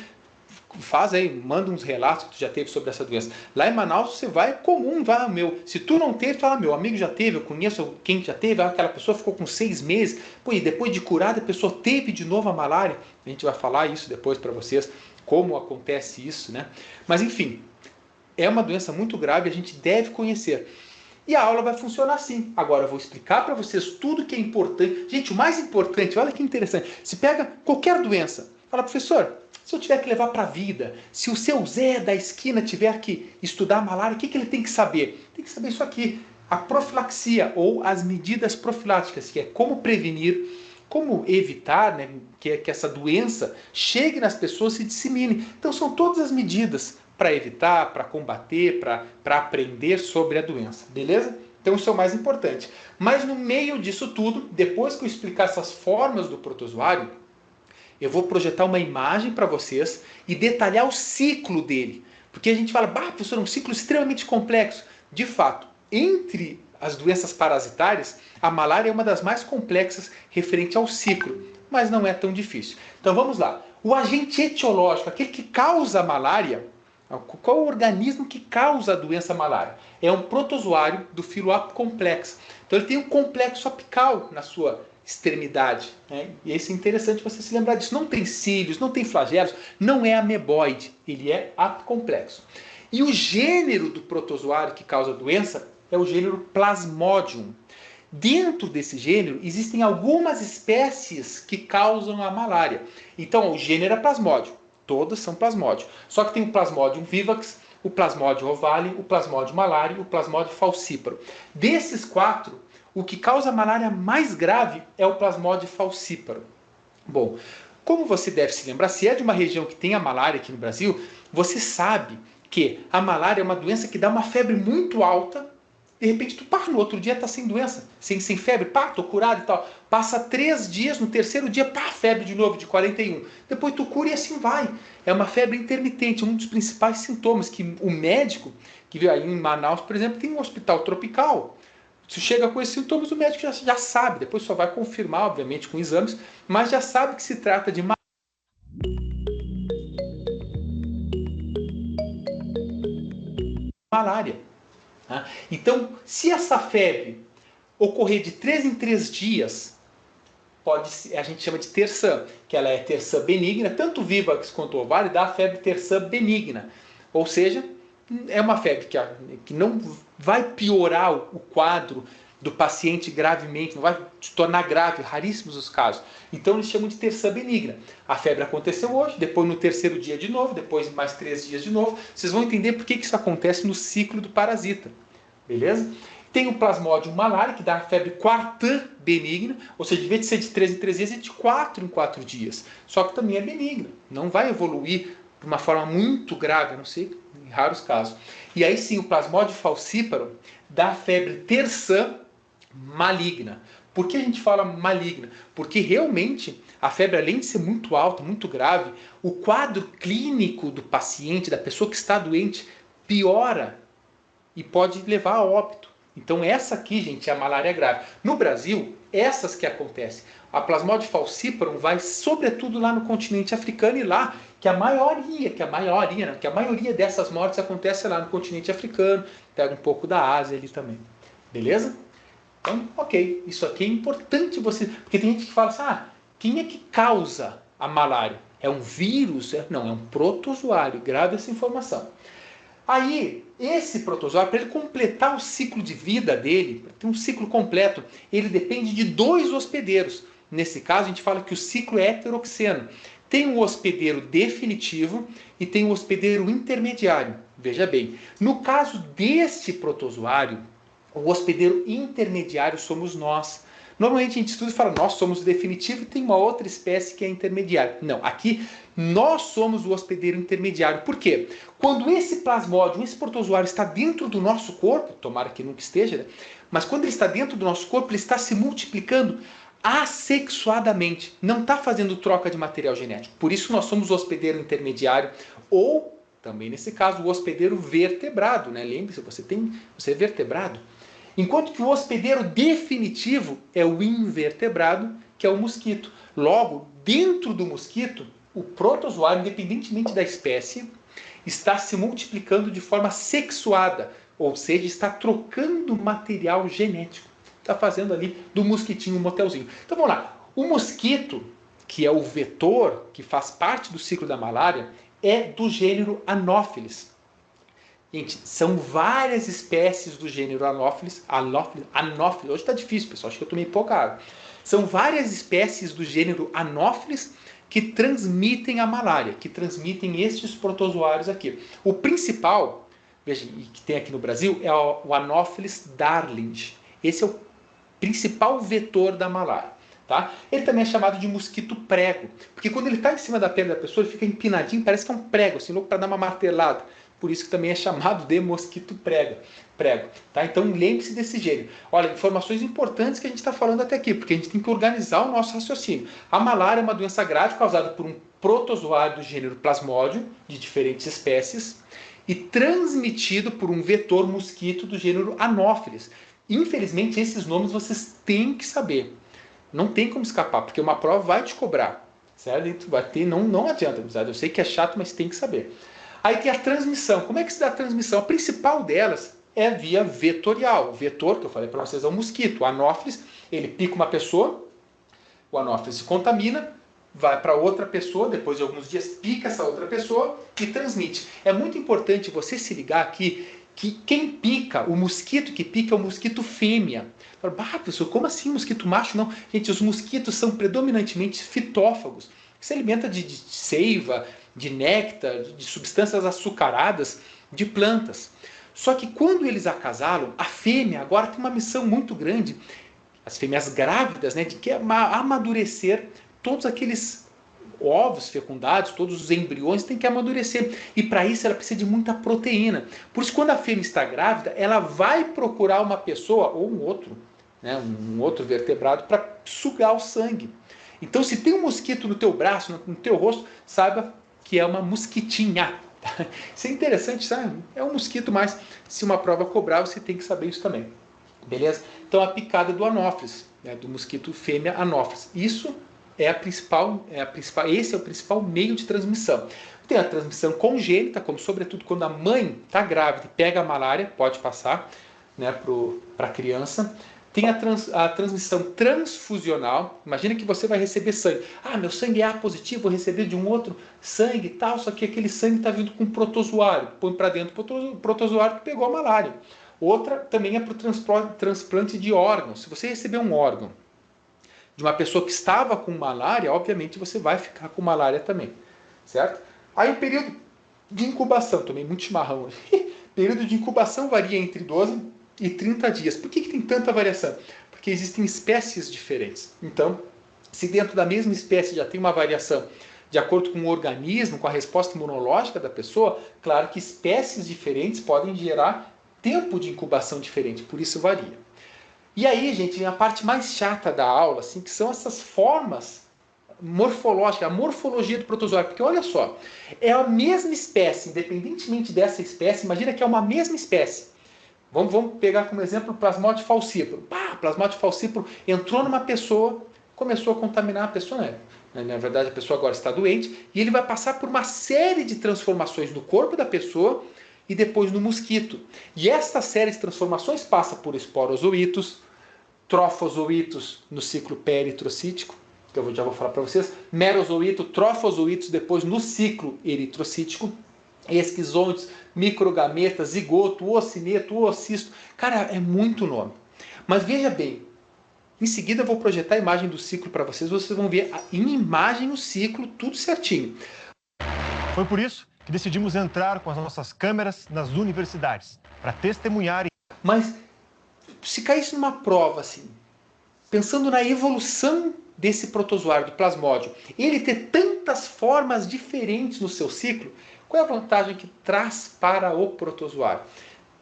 faz aí, manda uns relatos que tu já teve sobre essa doença. Lá em Manaus você vai, é comum, vai, meu, se tu não teve, fala, meu amigo já teve, eu conheço quem já teve, aquela pessoa ficou com 6 meses, pô, e depois de curada a pessoa teve de novo a malária. A gente vai falar isso depois para vocês, como acontece isso, né? Mas enfim, é uma doença muito grave, a gente deve conhecer. E a aula vai funcionar assim. Agora eu vou explicar para vocês tudo que é importante. Gente, o mais importante, olha que interessante, se pega qualquer doença, fala, professor, se eu tiver que levar para a vida, se o seu Zé da esquina tiver que estudar malária, o que ele tem que saber? Tem que saber isso aqui, a profilaxia ou as medidas profiláticas, que é como prevenir, como evitar, né, que essa doença chegue nas pessoas e se dissemine. Então são todas as medidas para evitar, para combater, para aprender sobre a doença, beleza? Então isso é o mais importante. Mas no meio disso tudo, depois que eu explicar essas formas do protozoário, eu vou projetar uma imagem para vocês e detalhar o ciclo dele. Porque a gente fala, professor, é um ciclo extremamente complexo. De fato, entre as doenças parasitárias, a malária é uma das mais complexas referente ao ciclo, mas não é tão difícil. Então vamos lá. O agente etiológico, aquele que causa a malária, qual é o organismo que causa a doença malária? É um protozoário do filo apicomplexa. Então ele tem um complexo apical na sua extremidade, né? E isso é interessante você se lembrar disso. Não tem cílios, não tem flagelos, não é ameboide, ele é apicomplexo. E o gênero do protozoário que causa a doença é o gênero Plasmodium. Dentro desse gênero existem algumas espécies que causam a malária. Então o gênero é Plasmodium, todas são Plasmodium. Só que tem o Plasmodium vivax, o Plasmodium ovale, o Plasmodium malariae e o Plasmodium falciparum. Desses 4, o que causa a malária mais grave é o Plasmodium falciparum. Bom, como você deve se lembrar, se é de uma região que tem a malária aqui no Brasil, você sabe que a malária é uma doença que dá uma febre muito alta, de repente tu no outro dia tá sem doença, sem febre, tô curado e tal. Passa 3 dias, no terceiro dia, febre de novo, de 41. Depois tu cura e assim vai. É uma febre intermitente, um dos principais sintomas que o médico, que veio aí em Manaus, por exemplo, tem um hospital tropical. Se chega com esses sintomas, o médico já sabe, depois só vai confirmar, obviamente, com exames, mas já sabe que se trata de malária. Então, se essa febre ocorrer de 3 em 3 dias, a gente chama de terçã, que ela é terçã benigna, tanto vivax quanto ovário dá a febre terçã benigna, ou seja, é uma febre que não vai piorar o quadro do paciente gravemente, não vai se tornar grave, raríssimos os casos. Então eles chamam de terçã benigna. A febre aconteceu hoje, depois no terceiro dia de novo, depois mais 3 dias de novo. Vocês vão entender por que isso acontece no ciclo do parasita. Beleza? Tem o Plasmodium malariae, que dá a febre quartã benigna, ou seja, de vez de ser de 3 em 3 dias, é de 4 em 4 dias. Só que também é benigna, não vai evoluir de uma forma muito grave, a não ser em raros casos. E aí sim, o Plasmodium falciparum dá a febre terçã maligna. Por que a gente fala maligna? Porque realmente a febre, além de ser muito alta, muito grave, o quadro clínico do paciente, da pessoa que está doente, piora e pode levar a óbito. Então essa aqui, gente, é a malária grave. No Brasil, essas que acontecem. A Plasmodium falciparum vai sobretudo lá no continente africano e lá que a maioria dessas mortes acontece lá no continente africano, pega um pouco da Ásia ali também. Beleza? Então, ok, isso aqui é importante você, porque tem gente que fala assim, quem é que causa a malária? É um vírus? Não, é um protozoário. Grave essa informação. Aí, esse protozoário, para ele completar o ciclo de vida dele, para ter um ciclo completo, ele depende de 2 hospedeiros. Nesse caso, a gente fala que o ciclo é heteroxeno. Tem um hospedeiro definitivo e tem um hospedeiro intermediário. Veja bem, no caso deste protozoário, o hospedeiro intermediário somos nós. Normalmente a gente estuda e fala, nós somos o definitivo e tem uma outra espécie que é intermediária. Não, aqui nós somos o hospedeiro intermediário. Por quê? Quando esse plasmódio, esse protozoário está dentro do nosso corpo, tomara que nunca esteja, né? Mas quando ele está dentro do nosso corpo, ele está se multiplicando assexuadamente. Não está fazendo troca de material genético. Por isso nós somos o hospedeiro intermediário ou, também nesse caso, o hospedeiro vertebrado. Né? Lembre-se, você é vertebrado. Enquanto que o hospedeiro definitivo é o invertebrado, que é o mosquito. Logo, dentro do mosquito, o protozoário, independentemente da espécie, está se multiplicando de forma sexuada, ou seja, está trocando material genético. Está fazendo ali do mosquitinho um motelzinho. Então vamos lá. O mosquito, que é o vetor, que faz parte do ciclo da malária, é do gênero Anopheles. Gente, são várias espécies do gênero Anopheles. Anopheles. Hoje está difícil, pessoal. Acho que eu tomei pouca água. São várias espécies do gênero Anopheles que transmitem a malária, que transmitem estes protozoários aqui. O principal, vejam, que tem aqui no Brasil, é o Anopheles darling. Esse é o principal vetor da malária. Tá? Ele também é chamado de mosquito prego, porque quando ele está em cima da pele da pessoa, ele fica empinadinho, parece que é um prego, assim, louco para dar uma martelada. Por isso que também é chamado de mosquito prego. Tá? Então lembre-se desse gênero. Olha, informações importantes que a gente está falando até aqui, porque a gente tem que organizar o nosso raciocínio. A malária é uma doença grave causada por um protozoário do gênero Plasmodium, de diferentes espécies, e transmitido por um vetor mosquito do gênero Anopheles. Infelizmente, esses nomes vocês têm que saber. Não tem como escapar, porque uma prova vai te cobrar. Certo? Vai ter, não adianta, amizade. Eu sei que é chato, mas tem que saber. Aí tem a transmissão. Como é que se dá a transmissão? A principal delas é via vetorial. O vetor, que eu falei para vocês, é o mosquito. O Anopheles, ele pica uma pessoa, o Anopheles se contamina, vai para outra pessoa, depois de alguns dias pica essa outra pessoa e transmite. É muito importante você se ligar aqui que quem pica, o mosquito que pica é o mosquito fêmea. Bah, pessoal, como assim mosquito macho? Não. Gente, os mosquitos são predominantemente fitófagos. Se alimenta de seiva, de néctar, de substâncias açucaradas de plantas. Só que quando eles acasalam, a fêmea agora tem uma missão muito grande, as fêmeas grávidas, né, de que amadurecer todos aqueles ovos fecundados, todos os embriões têm que amadurecer. E para isso ela precisa de muita proteína. Por isso, quando a fêmea está grávida, ela vai procurar uma pessoa ou um outro, né, um outro vertebrado para sugar o sangue. Então, se tem um mosquito no teu braço, no teu rosto, saiba que é uma mosquitinha. Isso é interessante, sabe? É um mosquito, mas se uma prova cobrar, você tem que saber isso também. Beleza? Então, a picada do Anopheles, né, do mosquito fêmea Anopheles. Isso esse é o principal meio de transmissão. Tem a transmissão congênita, como sobretudo quando a mãe está grávida e pega a malária, pode passar, né, para a criança. Tem a transmissão transfusional. Imagina que você vai receber sangue. Ah, meu sangue é A positivo, vou receber de um outro sangue e tal, só que aquele sangue está vindo com um protozoário. Põe para dentro o protozoário que pegou a malária. Outra também é para o transplante de órgãos. Se você receber um órgão de uma pessoa que estava com malária, obviamente você vai ficar com malária também, certo? Aí o período de incubação, tomei muito chimarrão hoje. Período de incubação varia entre 12 e 30 dias. Por que tem tanta variação? Porque existem espécies diferentes. Então, se dentro da mesma espécie já tem uma variação de acordo com o organismo, com a resposta imunológica da pessoa, claro que espécies diferentes podem gerar tempo de incubação diferente, por isso varia. E aí, gente, a parte mais chata da aula, assim, que são essas formas morfológicas, a morfologia do protozoário. Porque olha só, é a mesma espécie, independentemente dessa espécie, imagina que é uma mesma espécie. Vamos pegar como exemplo o Plasmodium falciparum. Plasmodium falciparum entrou numa pessoa, começou a contaminar a pessoa, né? Na verdade, a pessoa agora está doente, e ele vai passar por uma série de transformações no corpo da pessoa e depois no mosquito. E esta série de transformações passa por esporozoítos, trofozoítos no ciclo peritrocítico, que eu já vou falar para vocês, merozoíto, trofozoítos, depois no ciclo eritrocítico, esquizontes, microgametas, zigoto, ocineto, oocisto. Cara, é muito nome. Mas veja bem, em seguida eu vou projetar a imagem do ciclo para vocês, vocês vão ver em imagem o ciclo, tudo certinho. Foi por isso que decidimos entrar com as nossas câmeras nas universidades, para testemunhar. Mas se caísse numa prova assim, pensando na evolução desse protozoário, do plasmódio, ele ter tantas formas diferentes no seu ciclo, qual é a vantagem que traz para o protozoário?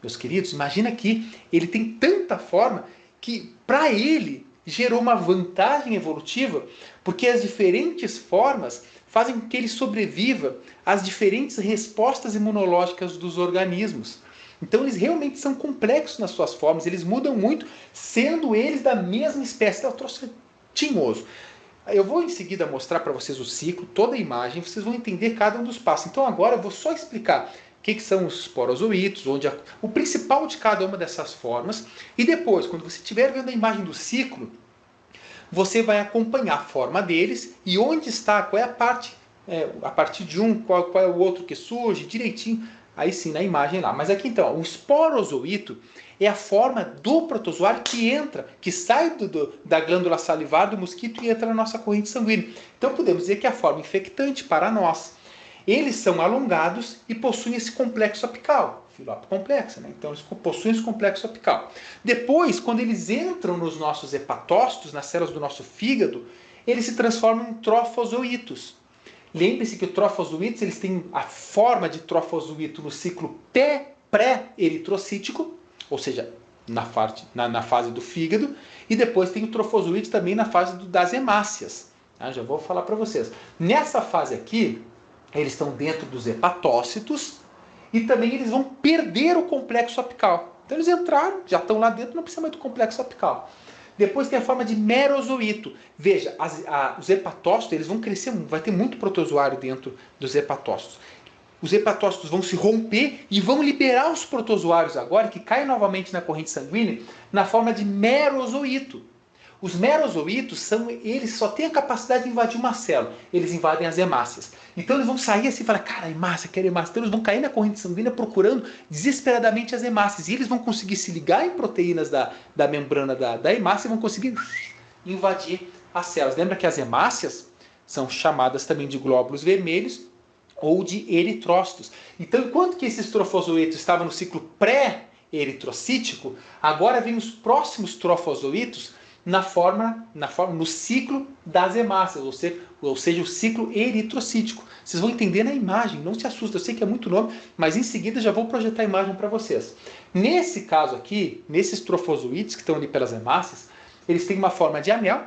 Meus queridos, imagina que ele tem tanta forma que para ele gerou uma vantagem evolutiva, porque as diferentes formas fazem com que ele sobreviva às diferentes respostas imunológicas dos organismos. Então eles realmente são complexos nas suas formas, eles mudam muito, sendo eles da mesma espécie. É um troço tinhoso. Eu vou em seguida mostrar para vocês o ciclo, toda a imagem, vocês vão entender cada um dos passos. Então agora eu vou só explicar o que são os esporozoítos, o principal de cada uma dessas formas, e depois, quando você estiver vendo a imagem do ciclo, você vai acompanhar a forma deles e onde está, qual é a parte, a partir de um, qual é o outro que surge, direitinho, aí sim na imagem lá. Mas aqui então, o esporozoíto é a forma do protozoário que entra, que sai da glândula salivar do mosquito e entra na nossa corrente sanguínea. Então podemos dizer que é a forma infectante para nós. Eles são alongados e possuem esse complexo apical, filoapo complexa, né? Então eles possuem esse complexo apical. Depois, quando eles entram nos nossos hepatócitos, nas células do nosso fígado, eles se transformam em trofozoítos. Lembre-se que os trofozoítos eles têm a forma de trofozoíto no ciclo pré-eritrocítico, ou seja, na fase do fígado, e depois tem o trofozoíto também na fase das hemácias. Já vou falar para vocês. Nessa fase aqui, eles estão dentro dos hepatócitos e também eles vão perder o complexo apical. Então eles entraram, já estão lá dentro, não precisa mais do complexo apical. Depois tem a forma de merozoíto. Veja, os hepatócitos eles vão crescer, vai ter muito protozoário dentro dos hepatócitos. Os hepatócitos vão se romper e vão liberar os protozoários agora, que caem novamente na corrente sanguínea, na forma de merozoíto. Os merozoítos, eles só têm a capacidade de invadir uma célula. Eles invadem as hemácias. Então eles vão sair assim e falar, cara, hemácia, quero hemácia. Então eles vão cair na corrente sanguínea procurando desesperadamente as hemácias. E eles vão conseguir se ligar em proteínas da membrana da hemácia e vão conseguir invadir as células. Lembra que as hemácias são chamadas também de glóbulos vermelhos ou de eritrócitos. Então, enquanto que esses trofozoítos estavam no ciclo pré-eritrocítico, agora vem os próximos trofozoítos no ciclo das hemácias, ou seja, o ciclo eritrocítico. Vocês vão entender na imagem, não se assustem, eu sei que é muito nome, mas em seguida já vou projetar a imagem para vocês. Nesse caso aqui, nesses trofozoítos que estão ali pelas hemácias, eles têm uma forma de anel,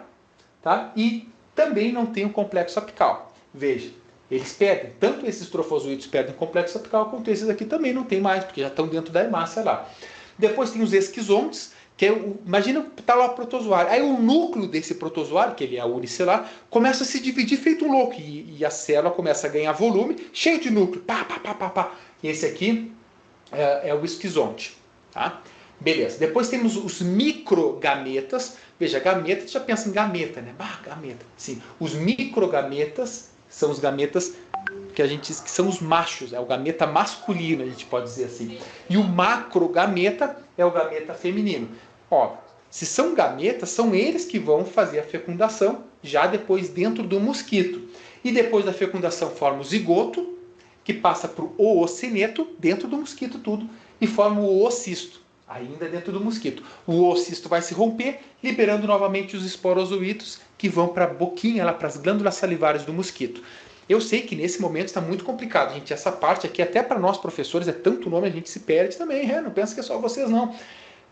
tá? E também não tem o complexo apical. Veja, eles perdem, tanto esses trofozoítos perdem o complexo apical, quanto esses aqui também não tem mais, porque já estão dentro da hemácia lá. Depois tem os esquizontes, que imagina que está lá o protozoário. Aí o núcleo desse protozoário, que ele é unicelular, começa a se dividir feito um louco. E a célula começa a ganhar volume, cheio de núcleo. E esse aqui é o esquizonte. Tá? Beleza. Depois temos os microgametas. Veja, gameta, já pensa em gameta, né? Gameta. Sim. Os microgametas são os gametas que são os machos. É o gameta masculino, a gente pode dizer assim. E o macrogameta é o gameta feminino. Ó, se são gametas, são eles que vão fazer a fecundação já depois dentro do mosquito. E depois da fecundação forma o zigoto, que passa para o oocineto, dentro do mosquito tudo, e forma o oocisto, ainda dentro do mosquito. O oocisto vai se romper, liberando novamente os esporozoítos, que vão para a boquinha, lá para as glândulas salivares do mosquito. Eu sei que nesse momento está muito complicado, gente. Essa parte aqui, até para nós professores, é tanto nome, a gente se perde também, não pensa que é só vocês, não.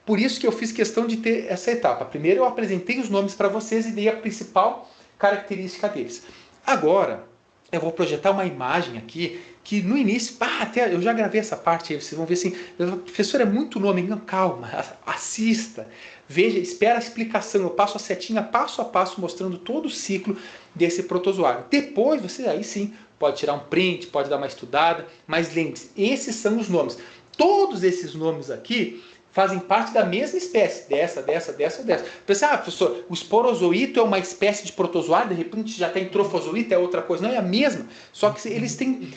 Por isso que eu fiz questão de ter essa etapa. Primeiro eu apresentei os nomes para vocês e dei a principal característica deles. Agora, eu vou projetar uma imagem aqui, que no início, até eu já gravei essa parte aí, vocês vão ver assim, professor, é muito nome, não, calma, assista, veja, espera a explicação, eu passo a setinha passo a passo, mostrando todo o ciclo desse protozoário. Depois, você aí sim, pode tirar um print, pode dar uma estudada, mas lembre-se, esses são os nomes. Todos esses nomes aqui fazem parte da mesma espécie, dessa. Pensa, professor, o esporozoito é uma espécie de protozoário, de repente já tem trofozoito, é outra coisa. Não, é a mesma, só que eles têm,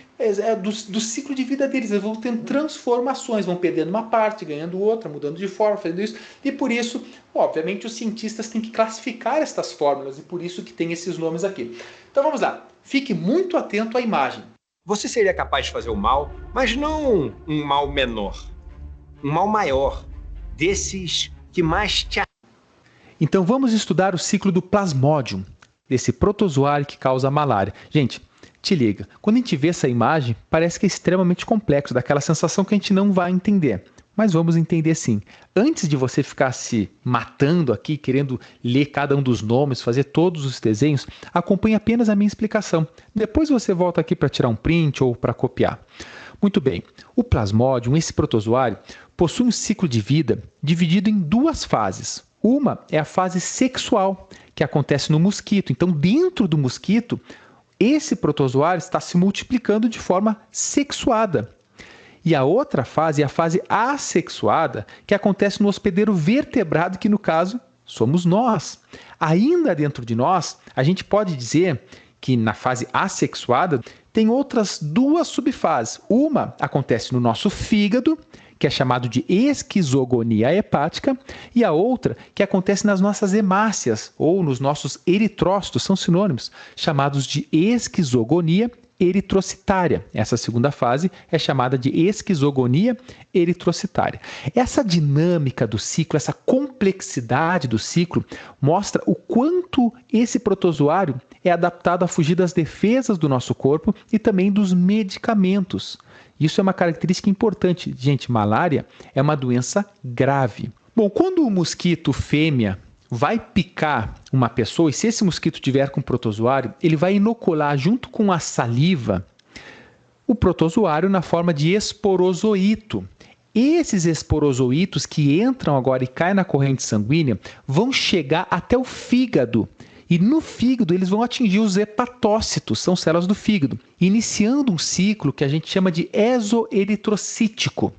do ciclo de vida deles, eles vão tendo transformações, vão perdendo uma parte, ganhando outra, mudando de forma, fazendo isso, e por isso, obviamente, os cientistas têm que classificar estas fórmulas, e por isso que tem esses nomes aqui. Então vamos lá, fique muito atento à imagem. Você seria capaz de fazer o mal, mas não um mal menor, um mal maior, desses que mais te... Então vamos estudar o ciclo do Plasmodium, desse protozoário que causa a malária. Gente, te liga, quando a gente vê essa imagem, parece que é extremamente complexo, daquela sensação que a gente não vai entender. Mas vamos entender sim. Antes de você ficar se matando aqui, querendo ler cada um dos nomes, fazer todos os desenhos, acompanhe apenas a minha explicação. Depois você volta aqui para tirar um print ou para copiar. Muito bem, o Plasmodium, esse protozoário, possui um ciclo de vida dividido em duas fases. Uma é a fase sexual, que acontece no mosquito. Então, dentro do mosquito, esse protozoário está se multiplicando de forma sexuada. E a outra fase é a fase assexuada, que acontece no hospedeiro vertebrado, que no caso somos nós. Ainda dentro de nós, a gente pode dizer que na fase assexuada tem outras duas subfases. Uma acontece no nosso fígado, que é chamado de esquizogonia hepática, e a outra que acontece nas nossas hemácias, ou nos nossos eritrócitos, são sinônimos, chamados de esquizogonia eritrocitária. Essa segunda fase é chamada de esquizogonia eritrocitária. Essa dinâmica do ciclo, essa complexidade do ciclo, mostra o quanto esse protozoário é adaptado a fugir das defesas do nosso corpo e também dos medicamentos. Isso é uma característica importante. Gente, malária é uma doença grave. Bom, quando o mosquito fêmea vai picar uma pessoa, e se esse mosquito tiver com protozoário, ele vai inocular junto com a saliva o protozoário na forma de esporozoito. Esses esporozoitos que entram agora e caem na corrente sanguínea vão chegar até o fígado. E no fígado eles vão atingir os hepatócitos, são células do fígado, iniciando um ciclo que a gente chama de exoeritrocítico.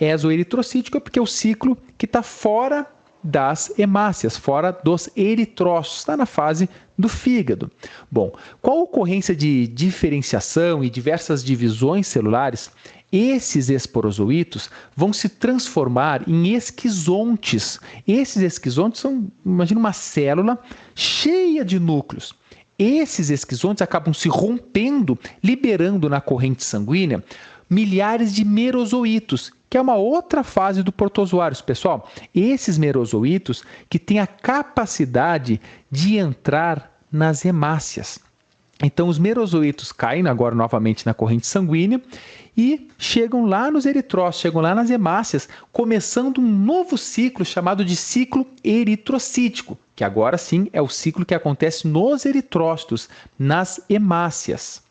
Exoeritrocítico é porque é o ciclo que está fora das hemácias, fora dos eritrócitos, está na fase do fígado. Bom, com a ocorrência de diferenciação e diversas divisões celulares, esses esporozoitos vão se transformar em esquizontes. Esses esquizontes são, imagina uma célula cheia de núcleos. Esses esquizontes acabam se rompendo, liberando na corrente sanguínea milhares de merozoitos, que é uma outra fase do protozoários. Pessoal, esses merozoitos que têm a capacidade de entrar nas hemácias. Então, os merozoitos caem agora novamente na corrente sanguínea e chegam lá nos eritrócitos, chegam lá nas hemácias, começando um novo ciclo chamado de ciclo eritrocítico, que agora sim é o ciclo que acontece nos eritrócitos, nas hemácias.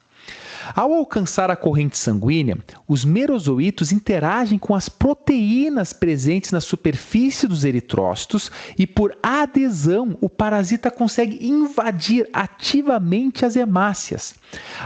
Ao alcançar a corrente sanguínea, os merozoitos interagem com as proteínas presentes na superfície dos eritrócitos e, por adesão, o parasita consegue invadir ativamente as hemácias.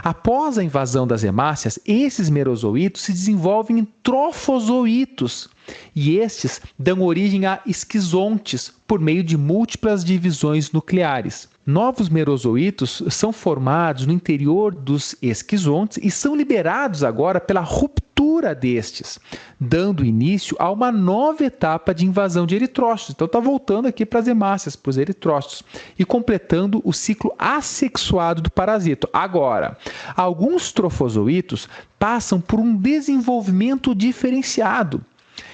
Após a invasão das hemácias, esses merozoitos se desenvolvem em trofozoitos e estes dão origem a esquizontes por meio de múltiplas divisões nucleares. Novos merozoitos são formados no interior dos esquizontes e são liberados agora pela ruptura destes, dando início a uma nova etapa de invasão de eritrócitos. Então está voltando aqui para as hemácias, para os eritrócitos, e completando o ciclo assexuado do parasito. Agora, alguns trofozoitos passam por um desenvolvimento diferenciado,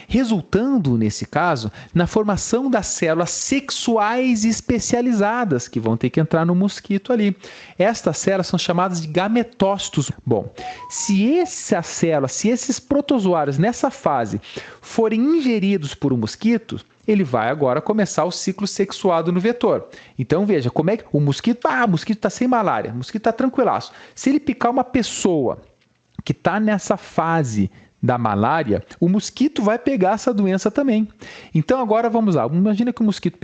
resultando, nesse caso, na formação das células sexuais especializadas, que vão ter que entrar no mosquito ali. Estas células são chamadas de gametócitos. Bom, se essas células, se esses protozoários nessa fase forem ingeridos por um mosquito, ele vai agora começar o ciclo sexuado no vetor. Então veja, como é que o mosquito está sem malária, o mosquito está tranquilaço. Se ele picar uma pessoa que está nessa fase da malária, o mosquito vai pegar essa doença também. Então agora vamos lá, imagina que o mosquito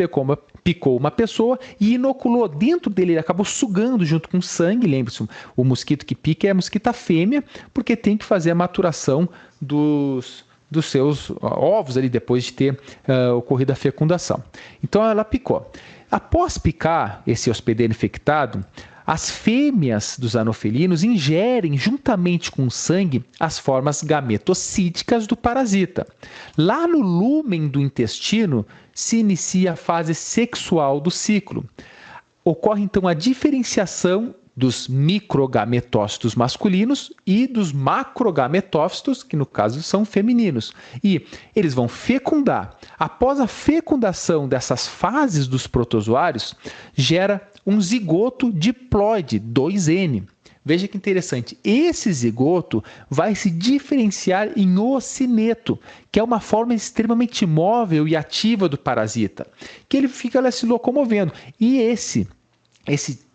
picou uma pessoa e inoculou dentro dele, ele acabou sugando junto com sangue. Lembre-se, o mosquito que pica é a mosquita fêmea, porque tem que fazer a maturação dos dos seus ovos ali depois de ter ocorrido a fecundação. Então ela picou. Após picar esse hospedeiro infectado, as fêmeas dos anofelinos ingerem juntamente com o sangue as formas gametocíticas do parasita. Lá no lúmen do intestino se inicia a fase sexual do ciclo. Ocorre então a diferenciação dos microgametócitos masculinos e dos macrogametócitos, que no caso são femininos. E eles vão fecundar. Após a fecundação dessas fases dos protozoários, gera um zigoto diploide, 2N. Veja que interessante, esse zigoto vai se diferenciar em ocineto, que é uma forma extremamente móvel e ativa do parasita, que ele fica lá se locomovendo. E esse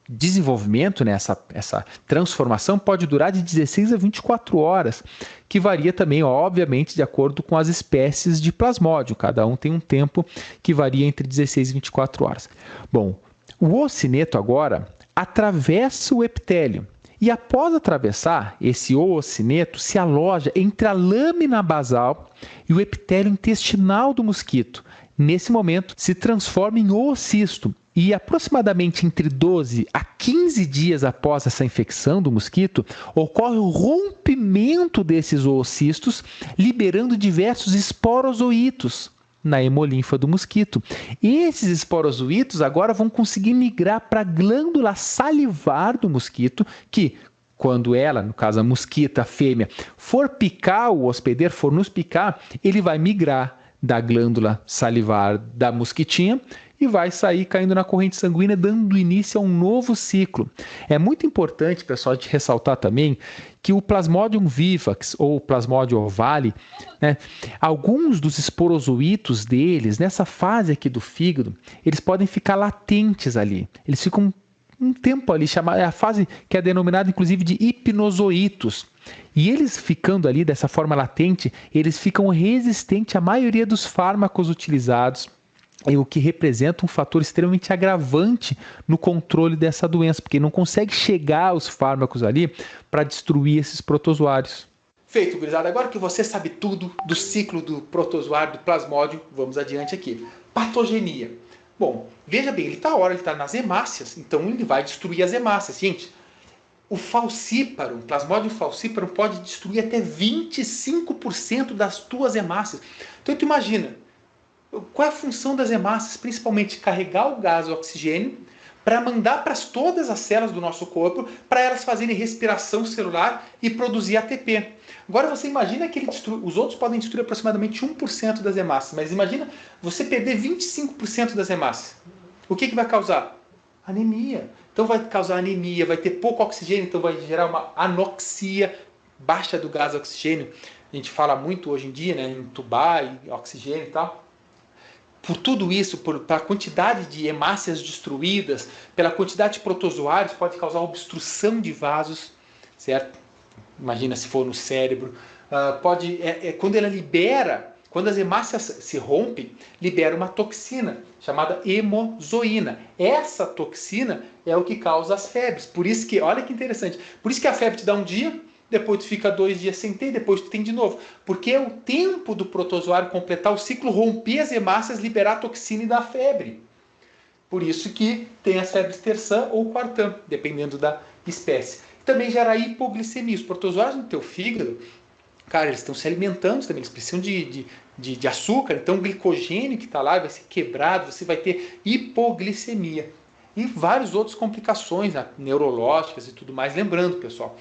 desenvolvimento, né, essa transformação pode durar de 16 a 24 horas, que varia também, obviamente, de acordo com as espécies de plasmódio. Cada um tem um tempo que varia entre 16 e 24 horas. Bom, o ocineto agora atravessa o epitélio e após atravessar, esse ocineto se aloja entre a lâmina basal e o epitélio intestinal do mosquito. Nesse momento, se transforma em oocisto e aproximadamente entre 12 a 15 dias após essa infecção do mosquito, ocorre o rompimento desses oocistos, liberando diversos esporozoítos na hemolinfa do mosquito. E esses esporozoítos agora vão conseguir migrar para a glândula salivar do mosquito, que quando ela, no caso a mosquita, a fêmea, for picar o hospedeiro, for nos picar, ele vai migrar da glândula salivar da mosquitinha e vai sair caindo na corrente sanguínea, dando início a um novo ciclo. É muito importante, pessoal, de ressaltar também que o Plasmodium vivax ou Plasmodium ovale, né, alguns dos esporozoítos deles, nessa fase aqui do fígado, eles podem ficar latentes ali. Eles ficam um tempo ali, é a fase que é denominada inclusive de hipnozoítos. E eles ficando ali dessa forma latente, eles ficam resistentes à maioria dos fármacos utilizados, e o que representa um fator extremamente agravante no controle dessa doença, porque não consegue chegar aos fármacos ali para destruir esses protozoários. Feito, gurizada. Agora que você sabe tudo do ciclo do protozoário, do plasmódio, vamos adiante aqui. Patogenia. Bom, veja bem, ele está nas hemácias, então ele vai destruir as hemácias. Gente, o falciparum, Plasmodium falciparum, pode destruir até 25% das tuas hemácias. Então tu imagina, qual é a função das hemácias? Principalmente carregar o gás o oxigênio para mandar para todas as células do nosso corpo, para elas fazerem respiração celular e produzir ATP. Agora você imagina que os outros podem destruir aproximadamente 1% das hemácias, mas imagina você perder 25% das hemácias. O que vai causar? Anemia. Então vai causar anemia, vai ter pouco oxigênio, então vai gerar uma anoxia, baixa do gás oxigênio. A gente fala muito hoje em dia, né, em entubar e oxigênio e tal. Por tudo isso, pela quantidade de hemácias destruídas, pela quantidade de protozoários, pode causar obstrução de vasos, certo? Imagina se for no cérebro. Quando ela libera, quando as hemácias se rompem, libera uma toxina chamada hemozoína. Essa toxina é o que causa as febres. Por isso que, olha que interessante, por isso que a febre te dá um dia, depois tu fica 2 dias sem ter, depois tu tem de novo. Porque é o tempo do protozoário completar o ciclo, romper as hemácias, liberar a toxina e dar febre. Por isso que tem as febres terçã ou quartã, dependendo da espécie. Também gera hipoglicemia. Os protozoários no teu fígado, cara, eles estão se alimentando também, eles precisam de açúcar, então o glicogênio que está lá vai ser quebrado, você vai ter hipoglicemia. E várias outras complicações, né, neurológicas e tudo mais. Lembrando, pessoal,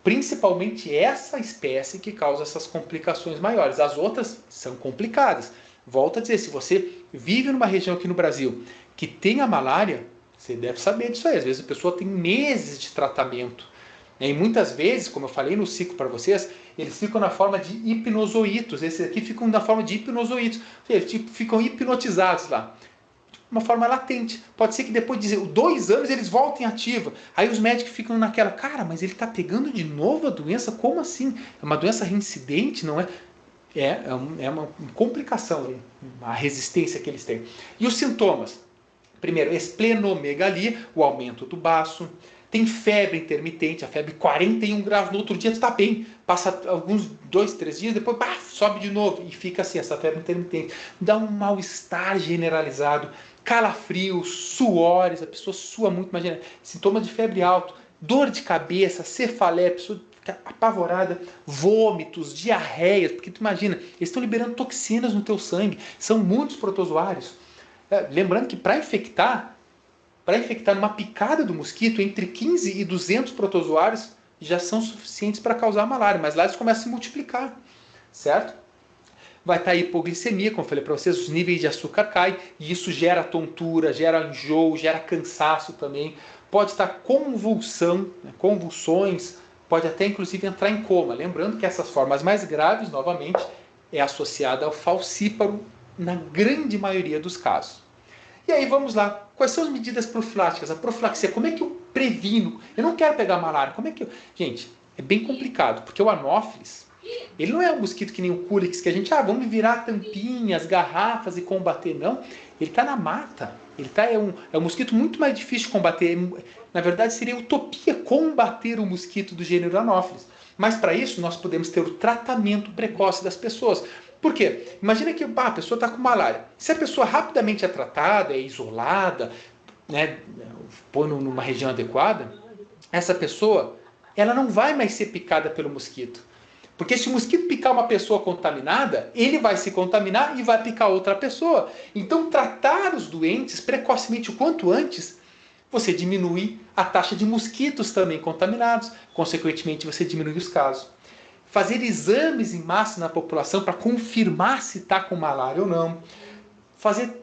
principalmente essa espécie que causa essas complicações maiores. As outras são complicadas. Volto a dizer, se você vive numa região aqui no Brasil que tem a malária, você deve saber disso aí. Às vezes a pessoa tem meses de tratamento. E muitas vezes, como eu falei no ciclo para vocês, eles ficam na forma de hipnozoítos. Esses aqui ficam na forma de hipnozoítos. Eles ficam hipnotizados lá. Uma forma latente. Pode ser que depois de 2 anos eles voltem ativa. Aí os médicos ficam naquela, cara, mas ele está pegando de novo a doença? Como assim? É uma doença reincidente, não é? É uma complicação, a resistência que eles têm. E os sintomas? Primeiro, esplenomegalia, o aumento do baço, Tem febre intermitente, a febre 41 graus, no outro dia tu está bem, passa alguns 2, 3 dias, depois sobe de novo e fica assim, essa febre intermitente. Dá um mal-estar generalizado, calafrios, suores, a pessoa sua muito, imagina, sintomas de febre alto, dor de cabeça, cefaleia, a pessoa fica apavorada, vômitos, diarreias, porque tu imagina, eles estão liberando toxinas no teu sangue, são muitos protozoários. Lembrando que para infectar numa picada do mosquito, entre 15 e 200 protozoários já são suficientes para causar malária, mas lá eles começam a se multiplicar, certo? Vai estar a hipoglicemia, como eu falei para vocês, os níveis de açúcar caem, e isso gera tontura, gera enjoo, gera cansaço também. Pode estar convulsão, né, convulsões, pode até inclusive entrar em coma. Lembrando que essas formas mais graves, novamente, é associada ao falcíparo na grande maioria dos casos. E aí vamos lá, quais são as medidas profiláticas? A profilaxia, como é que eu previno? Eu não quero pegar malária, como é que eu... Gente, é bem complicado, porque o Anopheles, ele não é um mosquito que nem o Culex, que a gente, vamos virar tampinhas, garrafas e combater, não. Ele está na mata, é um mosquito muito mais difícil de combater. Na verdade, seria utopia combater o mosquito do gênero Anopheles. Mas para isso, nós podemos ter o tratamento precoce das pessoas. Por quê? Imagina que a pessoa está com malária. Se a pessoa rapidamente é tratada, é isolada, né, põe numa região adequada, essa pessoa ela não vai mais ser picada pelo mosquito. Porque se o mosquito picar uma pessoa contaminada, ele vai se contaminar e vai picar outra pessoa. Então, tratar os doentes precocemente o quanto antes, você diminui a taxa de mosquitos também contaminados. Consequentemente, você diminui os casos. Fazer exames em massa na população para confirmar se está com malária ou não.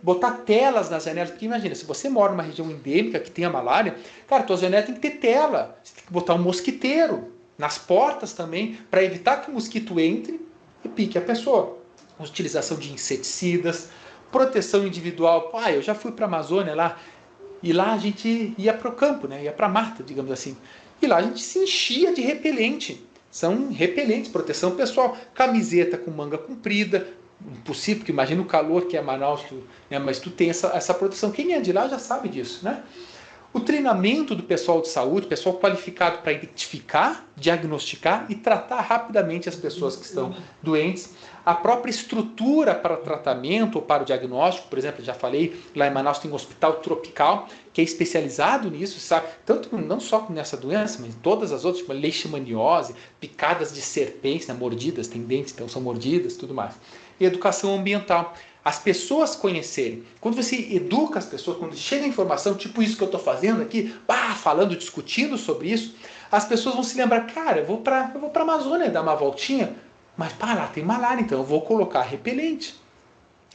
Botar telas nas janelas, porque imagina, se você mora numa região endêmica que tenha malária, cara, tua janela tem que ter tela. Você tem que botar um mosquiteiro nas portas também, para evitar que o mosquito entre e pique a pessoa. Utilização de inseticidas, proteção individual. Eu já fui para a Amazônia lá, e lá a gente ia para o campo, né? Ia para a mata, digamos assim. E lá a gente se enchia de repelente. São repelentes, proteção pessoal. Camiseta com manga comprida. Impossível, porque imagina o calor que é Manaus, né? Mas tu tem essa proteção. Quem é de lá já sabe disso, né? O treinamento do pessoal de saúde, pessoal qualificado para identificar, diagnosticar e tratar rapidamente as pessoas que estão doentes. A própria estrutura para o tratamento ou para o diagnóstico, por exemplo, já falei, lá em Manaus tem um hospital tropical que é especializado nisso, sabe? Tanto não só nessa doença, mas em todas as outras, como leishmaniose, picadas de serpentes, né? Mordidas, tem dentes, então são mordidas, tudo mais. E educação ambiental. As pessoas conhecerem. Quando você educa as pessoas, quando chega a informação, tipo isso que eu estou fazendo aqui, falando, discutindo sobre isso, as pessoas vão se lembrar, cara, eu vou para a Amazônia dar uma voltinha, mas lá tem malária, então eu vou colocar repelente.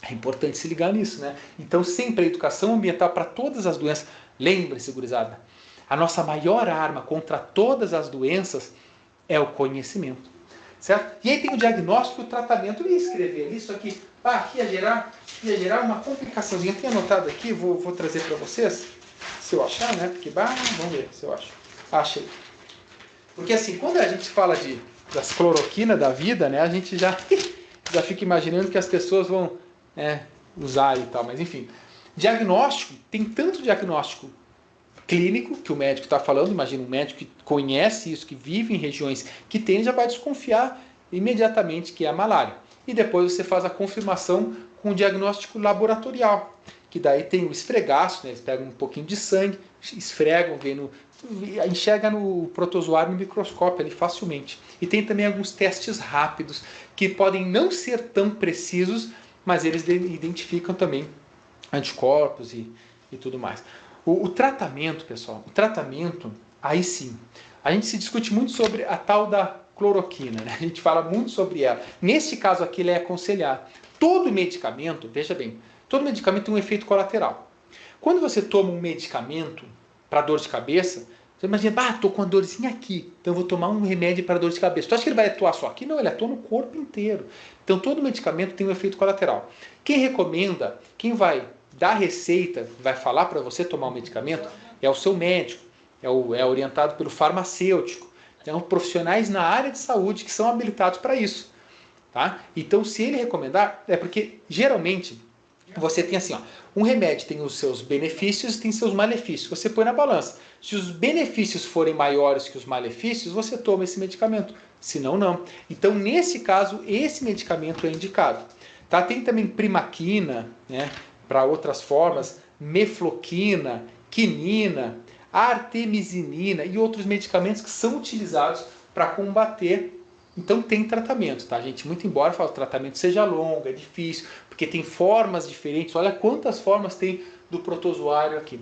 É importante se ligar nisso, né? Então sempre a educação ambiental para todas as doenças. Lembre-se, gurizada, a nossa maior arma contra todas as doenças é o conhecimento. Certo? E aí tem o diagnóstico e o tratamento. Eu ia escrever isso aqui. Aqui ia gerar uma complicaçãozinha. Eu tenho anotado aqui, vou trazer para vocês, se eu achar, né? Porque, vamos ver se eu acho. Achei. Porque assim, quando a gente fala das cloroquinas da vida, né? A gente já fica imaginando que as pessoas vão usar e tal. Mas enfim, diagnóstico, tem tanto diagnóstico clínico, que o médico está falando, imagina um médico que conhece isso, que vive em regiões que tem, já vai desconfiar imediatamente que é a malária. E depois você faz a confirmação com o diagnóstico laboratorial, que daí tem o esfregaço, né? Eles pegam um pouquinho de sangue, esfregam, enxerga no protozoário no microscópio ali facilmente. E tem também alguns testes rápidos, que podem não ser tão precisos, mas eles identificam também anticorpos e tudo mais. O tratamento, pessoal, aí sim, a gente se discute muito sobre a tal da cloroquina, né? A gente fala muito sobre ela. Nesse caso aqui, ele é aconselhar. Todo medicamento, veja bem, todo medicamento tem um efeito colateral. Quando você toma um medicamento para dor de cabeça, você imagina, estou com uma dorzinha aqui, então eu vou tomar um remédio para dor de cabeça. Tu acha que ele vai atuar só aqui? Não, ele atua no corpo inteiro. Então todo medicamento tem um efeito colateral. Quem recomenda, quem vai dar receita, vai falar para você tomar um medicamento, é o seu médico, é orientado pelo farmacêutico. Então, profissionais na área de saúde que são habilitados para isso. Tá? Então, se ele recomendar, é porque, geralmente, você tem assim, ó, um remédio tem os seus benefícios e tem seus malefícios. Você põe na balança. Se os benefícios forem maiores que os malefícios, você toma esse medicamento. Se não, não. Então, nesse caso, esse medicamento é indicado. Tá? Tem também primaquina, né, para outras formas, mefloquina, quinina, artemisinina e outros medicamentos que são utilizados para combater. Então tem tratamento, tá, gente? Muito embora o tratamento seja longo, é difícil, porque tem formas diferentes. Olha quantas formas tem do protozoário aqui.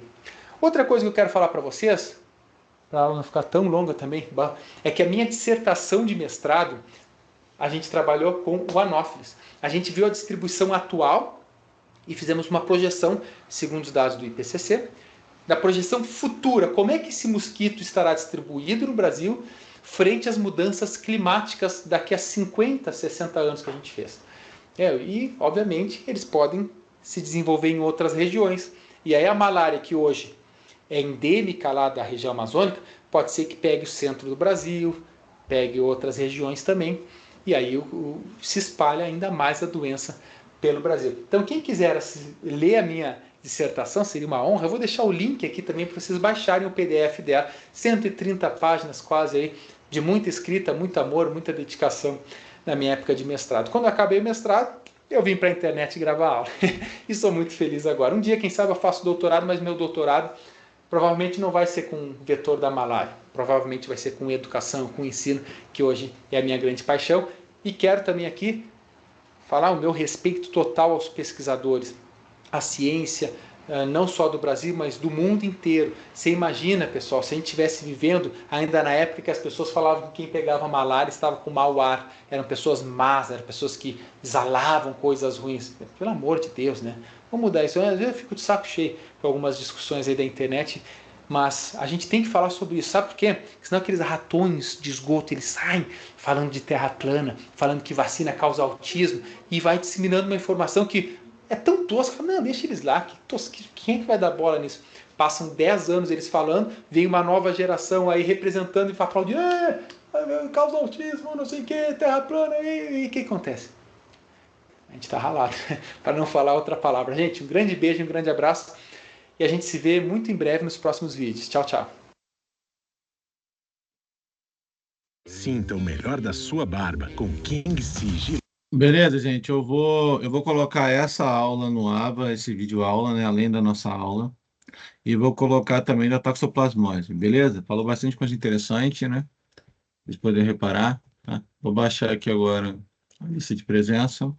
Outra coisa que eu quero falar para vocês, para ela não ficar tão longa também, é que a minha dissertação de mestrado, a gente trabalhou com o Anopheles. A gente viu a distribuição atual e fizemos uma projeção, segundo os dados do IPCC, da projeção futura. Como é que esse mosquito estará distribuído no Brasil frente às mudanças climáticas daqui a 50, 60 anos que a gente fez. E, obviamente, eles podem se desenvolver em outras regiões. E aí a malária, que hoje é endêmica lá da região amazônica, pode ser que pegue o centro do Brasil, pegue outras regiões também, e aí se espalha ainda mais a doença pelo Brasil. Então, quem quiser ler a minha dissertação, seria uma honra. Eu vou deixar o link aqui também para vocês baixarem o PDF dela, 130 páginas quase aí, de muita escrita, muito amor, muita dedicação na minha época de mestrado. Quando eu acabei o mestrado, eu vim para a internet gravar aula e sou muito feliz agora. Um dia, quem sabe, eu faço doutorado, mas meu doutorado provavelmente não vai ser com vetor da malária, provavelmente vai ser com educação, com ensino, que hoje é a minha grande paixão. E quero também aqui falar o meu respeito total aos pesquisadores, à ciência, não só do Brasil, mas do mundo inteiro. Você imagina, pessoal, se a gente estivesse vivendo ainda na época que as pessoas falavam que quem pegava malária estava com mau ar, eram pessoas más, eram pessoas que exalavam coisas ruins. Pelo amor de Deus, né? Vamos mudar isso. Às vezes eu fico de saco cheio com algumas discussões aí da internet, mas a gente tem que falar sobre isso. Sabe por quê? Senão aqueles ratões de esgoto, eles saem falando de terra plana, falando que vacina causa autismo, e vai disseminando uma informação que é tão tosca. Não, deixa eles lá, quem é que vai dar bola nisso? Passam 10 anos eles falando, vem uma nova geração aí representando e falando de causa autismo, não sei o que, terra plana, e o que acontece? A gente tá ralado, para não falar outra palavra. Gente, um grande beijo, um grande abraço, e a gente se vê muito em breve nos próximos vídeos. Tchau, tchau. Sinta o melhor da sua barba com King Sigil. Beleza, gente, eu vou colocar essa aula no Aba, esse vídeo aula, né, além da nossa aula, e vou colocar também da toxoplasmose, beleza? Falou bastante coisa interessante, né? Vocês podem reparar, tá? Vou baixar aqui agora a lista de presença.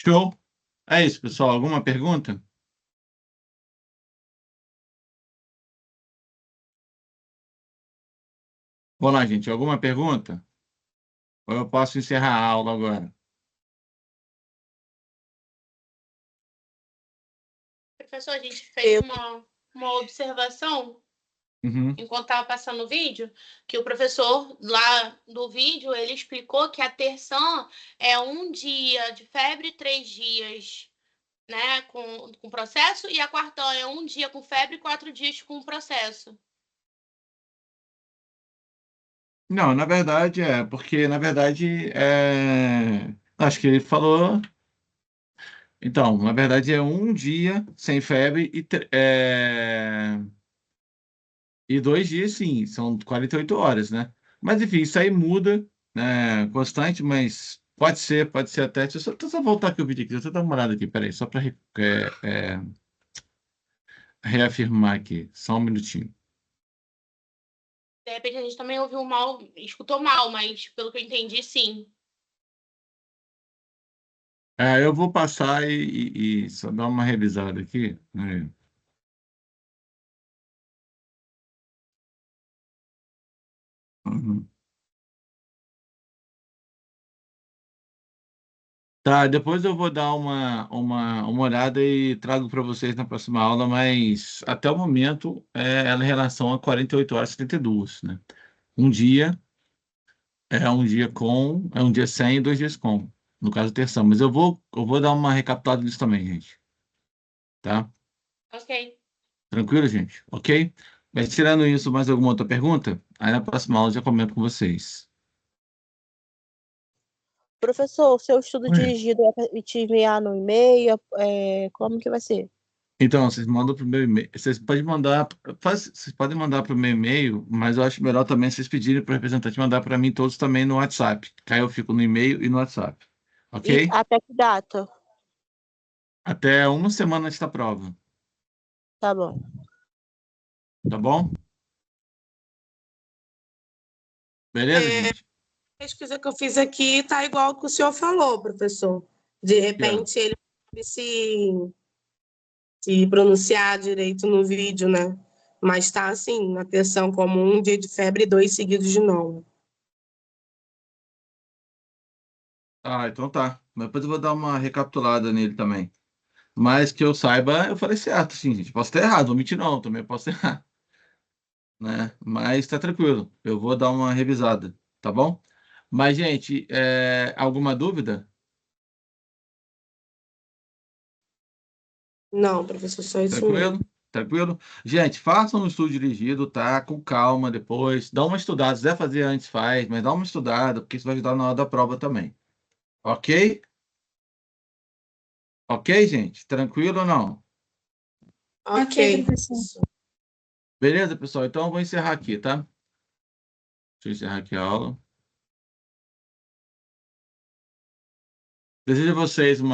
Show? É isso, pessoal. Alguma pergunta? Vamos lá, gente. Alguma pergunta? Ou eu posso encerrar a aula agora? Professor, a gente fez uma observação Uhum. enquanto estava passando o vídeo, que o professor lá do vídeo, ele explicou que a terção é 1 dia de febre, 3 dias, né, com processo, e a quartão é 1 dia com febre e 4 dias com processo. Não, na verdade porque acho que ele falou. Então, na verdade é 1 dia sem febre e 2 dias sim, são 48 horas, né? Mas enfim, isso aí muda, né? Constante, mas pode ser até. Deixa eu só voltar aqui o vídeo aqui, deixa eu dar uma olhada aqui, peraí, só para reafirmar aqui, só um minutinho. De repente a gente também ouviu mal, escutou mal, mas pelo que eu entendi, sim. Eu vou passar e só dar uma revisada aqui. Né? Uhum. Tá, depois eu vou dar uma olhada e trago para vocês na próxima aula, mas até o momento ela em relação a 48 horas e 72, né? Um dia é um dia sem e 2 dias com, no caso terção. Mas eu vou dar uma recapitulada nisso também, gente. Tá? Ok. Tranquilo, gente? Ok? Mas tirando isso, mais alguma outra pergunta? Aí na próxima aula eu já comento com vocês. Professor, se eu estudo Oi. dirigido e te enviar no e-mail, como que vai ser? Então, vocês mandam para o meu e-mail. Vocês podem mandar, vocês podem mandar para o meu e-mail, mas eu acho melhor também vocês pedirem para o representante mandar para mim todos também no WhatsApp. Que aí eu fico no e-mail e no WhatsApp. E Ok? até que data? Até uma semana antes da prova. Tá bom. Tá bom? Beleza, gente? A pesquisa que eu fiz aqui tá igual ao que o senhor falou, professor. De repente, ele sabe se pronunciar direito no vídeo, né? Mas tá assim, na atenção como 1 dia de febre e 2 seguidos de novo. Ah, então tá. Mas depois eu vou dar uma recapitulada nele também. Mas que eu saiba, eu falei certo, sim, gente. Posso estar errado, vou mentir não, também posso errar, né? Mas tá tranquilo. Eu vou dar uma revisada, tá bom? Mas, gente, alguma dúvida? Não, professor, só isso mesmo. Tranquilo? Tranquilo? Gente, façam um estudo dirigido, tá? Com calma depois. Dá uma estudada. Se quiser fazer antes, faz, mas dá uma estudada, porque isso vai ajudar na hora da prova também. Ok? Ok, gente? Tranquilo ou não? Ok. Beleza, pessoal? Então eu vou encerrar aqui, tá? Deixa eu encerrar aqui a aula. Desejo a vocês uma